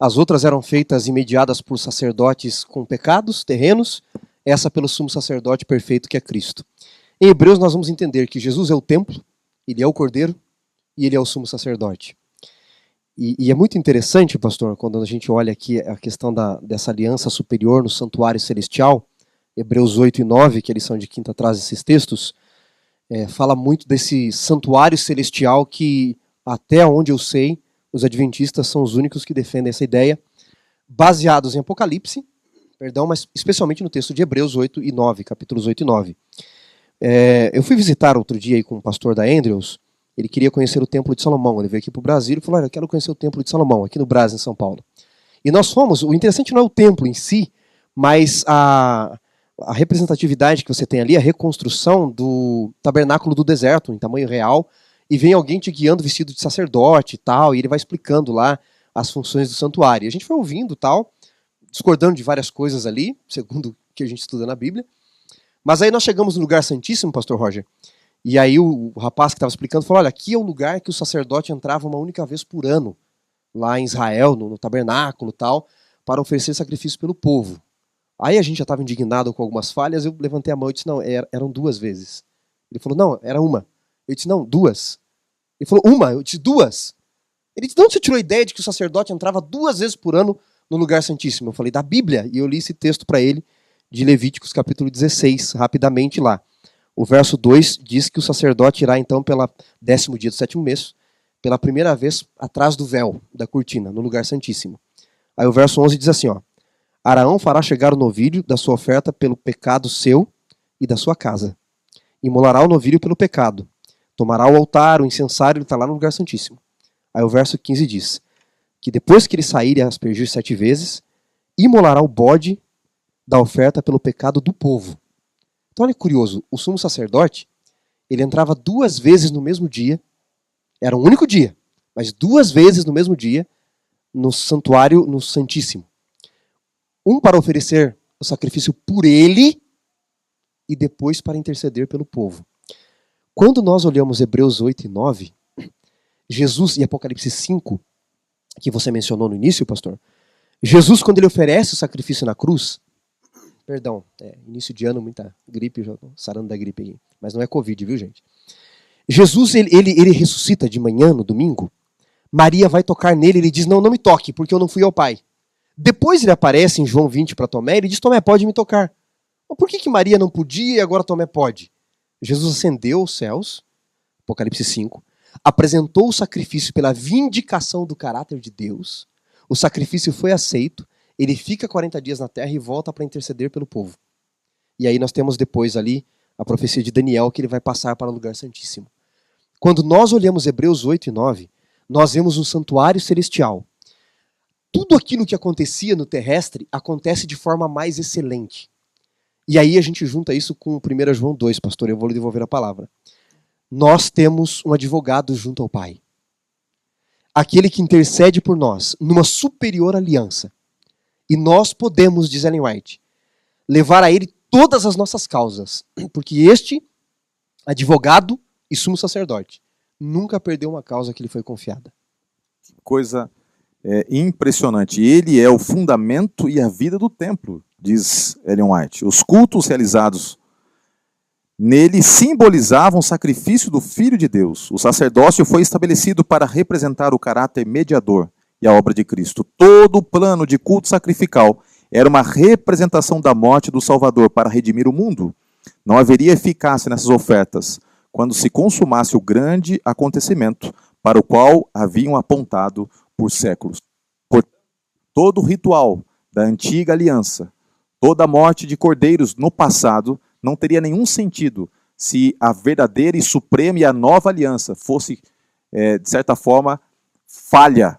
S2: As outras eram feitas e mediadas por sacerdotes com pecados terrenos, essa pelo sumo sacerdote perfeito que é Cristo. Em Hebreus nós vamos entender que Jesus é o templo, ele é o Cordeiro e ele é o sumo sacerdote. E é muito interessante, pastor, quando a gente olha aqui a questão dessa aliança superior no santuário celestial, Hebreus 8 e 9, que eles são de quinta traz esses textos, fala muito desse santuário celestial que, até onde eu sei, os adventistas são os únicos que defendem essa ideia, baseados em Apocalipse, mas especialmente no texto de Hebreus 8 e 9, capítulos 8 e 9. Eu fui visitar outro dia aí com o pastor da Andrews. Ele queria conhecer o Templo de Salomão. Ele veio aqui para o Brasil e falou, olha, eu quero conhecer o Templo de Salomão, aqui no Brás, em São Paulo. E nós fomos, o interessante não é o templo em si, mas a representatividade que você tem ali, a reconstrução do tabernáculo do deserto, em tamanho real, e vem alguém te guiando vestido de sacerdote e tal, e ele vai explicando lá as funções do santuário. E a gente foi ouvindo tal, discordando de várias coisas ali, segundo o que a gente estuda na Bíblia. Mas aí nós chegamos no lugar santíssimo, pastor Roger, e aí o rapaz que estava explicando falou, olha, aqui é o lugar que o sacerdote entrava uma única vez por ano, lá em Israel, no tabernáculo e tal, para oferecer sacrifício pelo povo. Aí a gente já estava indignado com algumas falhas, eu levantei a mão e disse, não, eram 2 vezes. Ele falou, não, era uma. Eu disse, não, 2. Ele falou, uma? Eu disse, 2. Ele disse, de onde você tirou a ideia de que o sacerdote entrava 2 vezes por ano no lugar santíssimo? Eu falei, da Bíblia. E eu li esse texto para ele, de Levíticos capítulo 16, rapidamente lá. O verso 2 diz que o sacerdote irá então pela 10º dia do 7º mês, pela primeira vez atrás do véu da cortina, no lugar santíssimo. Aí o verso 11 diz assim, ó, Arão fará chegar o novilho da sua oferta pelo pecado seu e da sua casa. Imolará o novilho pelo pecado. Tomará o altar, o incensário, ele está lá no lugar santíssimo. Aí o verso 15 diz que depois que ele sair e aspergir 7 vezes, imolará o bode da oferta pelo pecado do povo. Então olha que curioso, o sumo sacerdote, ele entrava 2 vezes no mesmo dia, era um único dia, mas 2 vezes no mesmo dia, no santuário, no Santíssimo. Um para oferecer o sacrifício por ele e depois para interceder pelo povo. Quando nós olhamos Hebreus 8 e 9, Jesus e Apocalipse 5, que você mencionou no início, pastor, Jesus, quando ele oferece o sacrifício na cruz, perdão, início de ano, muita gripe, já tô sarando da gripe aí, mas não é Covid, viu, gente? Jesus, ele ressuscita de manhã, no domingo, Maria vai tocar nele, ele diz, não me toque, porque eu não fui ao Pai. Depois ele aparece em João 20 para Tomé, ele diz, Tomé, pode me tocar. Mas por que Maria não podia e agora Tomé pode? Jesus ascendeu aos céus, Apocalipse 5, apresentou o sacrifício pela vindicação do caráter de Deus, o sacrifício foi aceito, ele fica 40 dias na terra e volta para interceder pelo povo. E aí nós temos depois ali a profecia de Daniel, que ele vai passar para o lugar santíssimo. Quando nós olhamos Hebreus 8 e 9, nós vemos um santuário celestial. Tudo aquilo que acontecia no terrestre acontece de forma mais excelente. E aí a gente junta isso com 1 João 2, pastor, eu vou lhe devolver a palavra. Nós temos um advogado junto ao Pai. Aquele que intercede por nós numa superior aliança. E nós podemos, diz Ellen White, levar a ele todas as nossas causas. Porque este advogado e sumo sacerdote nunca perdeu uma causa que lhe foi confiada.
S1: Coisa impressionante. Ele é o fundamento e a vida do templo, diz Ellen White. Os cultos realizados nele simbolizavam o sacrifício do Filho de Deus. O sacerdócio foi estabelecido para representar o caráter mediador e a obra de Cristo. Todo o plano de culto sacrificial era uma representação da morte do Salvador para redimir o mundo. Não haveria eficácia nessas ofertas quando se consumasse o grande acontecimento para o qual haviam apontado por séculos. Todo o ritual da antiga aliança, toda a morte de cordeiros no passado, não teria nenhum sentido se a verdadeira e suprema e a nova aliança fosse, de certa forma, falha.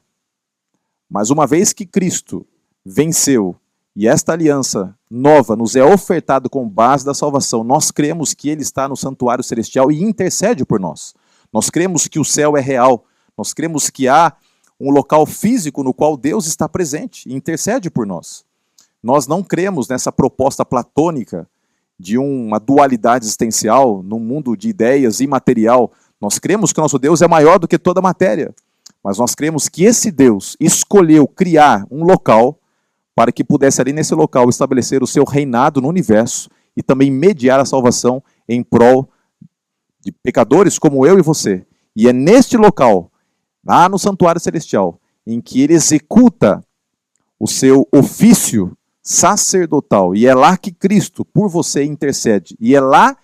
S1: Mas uma vez que Cristo venceu e esta aliança nova nos é ofertada com base da salvação, nós cremos que Ele está no santuário celestial e intercede por nós. Nós cremos que o céu é real. Nós cremos que há um local físico no qual Deus está presente e intercede por nós. Nós não cremos nessa proposta platônica de uma dualidade existencial num mundo de ideias imaterial. Nós cremos que o nosso Deus é maior do que toda a matéria. Mas nós cremos que esse Deus escolheu criar um local para que pudesse ali nesse local estabelecer o seu reinado no universo e também mediar a salvação em prol de pecadores como eu e você. E é neste local, lá no santuário celestial, em que ele executa o seu ofício sacerdotal. E é lá que Cristo, por você, intercede. E é lá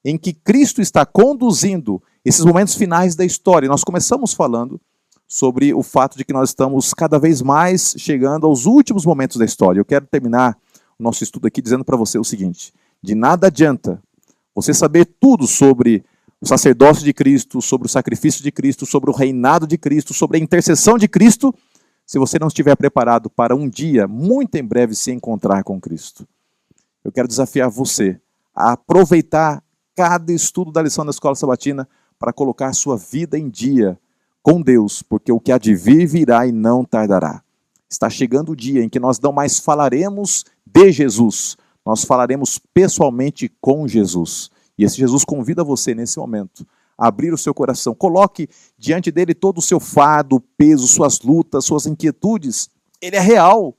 S1: em que Cristo está conduzindo esses momentos finais da história. Nós começamos falando sobre o fato de que nós estamos cada vez mais chegando aos últimos momentos da história. Eu quero terminar o nosso estudo aqui dizendo para você o seguinte: de nada adianta você saber tudo sobre o sacerdócio de Cristo, sobre o sacrifício de Cristo, sobre o reinado de Cristo, sobre a intercessão de Cristo, se você não estiver preparado para um dia, muito em breve, se encontrar com Cristo. Eu quero desafiar você a aproveitar cada estudo da lição da Escola Sabatina para colocar sua vida em dia com Deus, porque o que há de vir virá e não tardará. Está chegando o dia em que nós não mais falaremos de Jesus, nós falaremos pessoalmente com Jesus. E esse Jesus convida você nesse momento a abrir o seu coração. Coloque diante dele todo o seu fardo, peso, suas lutas, suas inquietudes. Ele é real.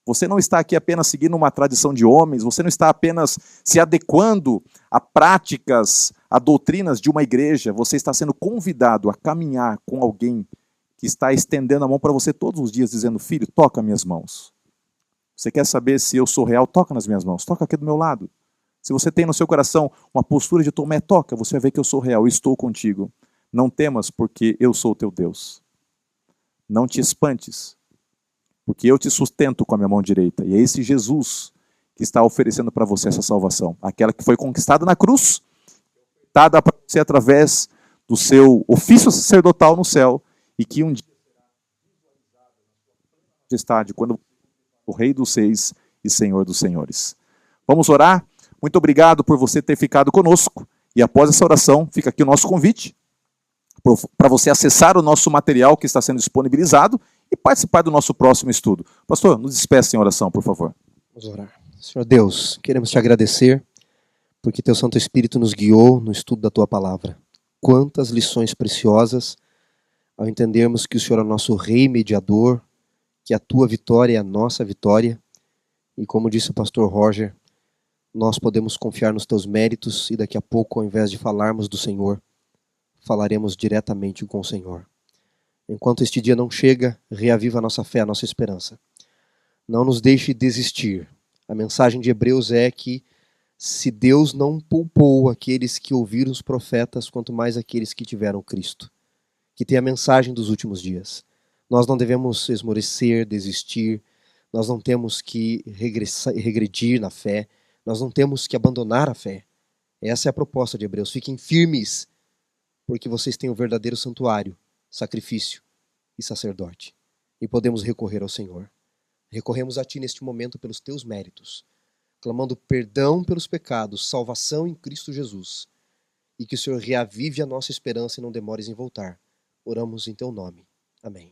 S1: Você não está aqui apenas seguindo uma tradição de homens, você não está apenas se adequando a práticas, a doutrinas de uma igreja, você está sendo convidado a caminhar com alguém que está estendendo a mão para você todos os dias, dizendo: filho, toca minhas mãos. Você quer saber se eu sou real? Toca nas minhas mãos, toca aqui do meu lado. Se você tem no seu coração uma postura de Tomé, toca, você vai ver que eu sou real, eu estou contigo. Não temas, porque eu sou o teu Deus. Não te espantes, porque eu te sustento com a minha mão direita. E é esse Jesus que está oferecendo para você essa salvação. Aquela que foi conquistada na cruz, dada para você através do seu ofício sacerdotal no céu, e que um dia será quando o Rei dos Reis e Senhor dos Senhores. Vamos orar? Muito obrigado por você ter ficado conosco. E após essa oração, fica aqui o nosso convite para você acessar o nosso material que está sendo disponibilizado e participar do nosso próximo estudo. Pastor, nos despeça em oração, por favor.
S2: Vamos orar. Senhor Deus, queremos te agradecer porque teu Santo Espírito nos guiou no estudo da tua palavra. Quantas lições preciosas ao entendermos que o Senhor é o nosso Rei mediador, que a tua vitória é a nossa vitória. E como disse o pastor Roger, nós podemos confiar nos teus méritos e daqui a pouco, ao invés de falarmos do Senhor, falaremos diretamente com o Senhor. Enquanto este dia não chega, reaviva a nossa fé, a nossa esperança. Não nos deixe desistir. A mensagem de Hebreus é que se Deus não poupou aqueles que ouviram os profetas, quanto mais aqueles que tiveram Cristo, que tem a mensagem dos últimos dias. Nós não devemos esmorecer, desistir, nós não temos que regredir na fé, nós não temos que abandonar a fé. Essa é a proposta de Hebreus. Fiquem firmes, porque vocês têm o verdadeiro santuário, sacrifício e sacerdote. E podemos recorrer ao Senhor. Recorremos a Ti neste momento pelos Teus méritos, clamando perdão pelos pecados, salvação em Cristo Jesus, e que o Senhor reavive a nossa esperança e não demores em voltar. Oramos em Teu nome. Amém.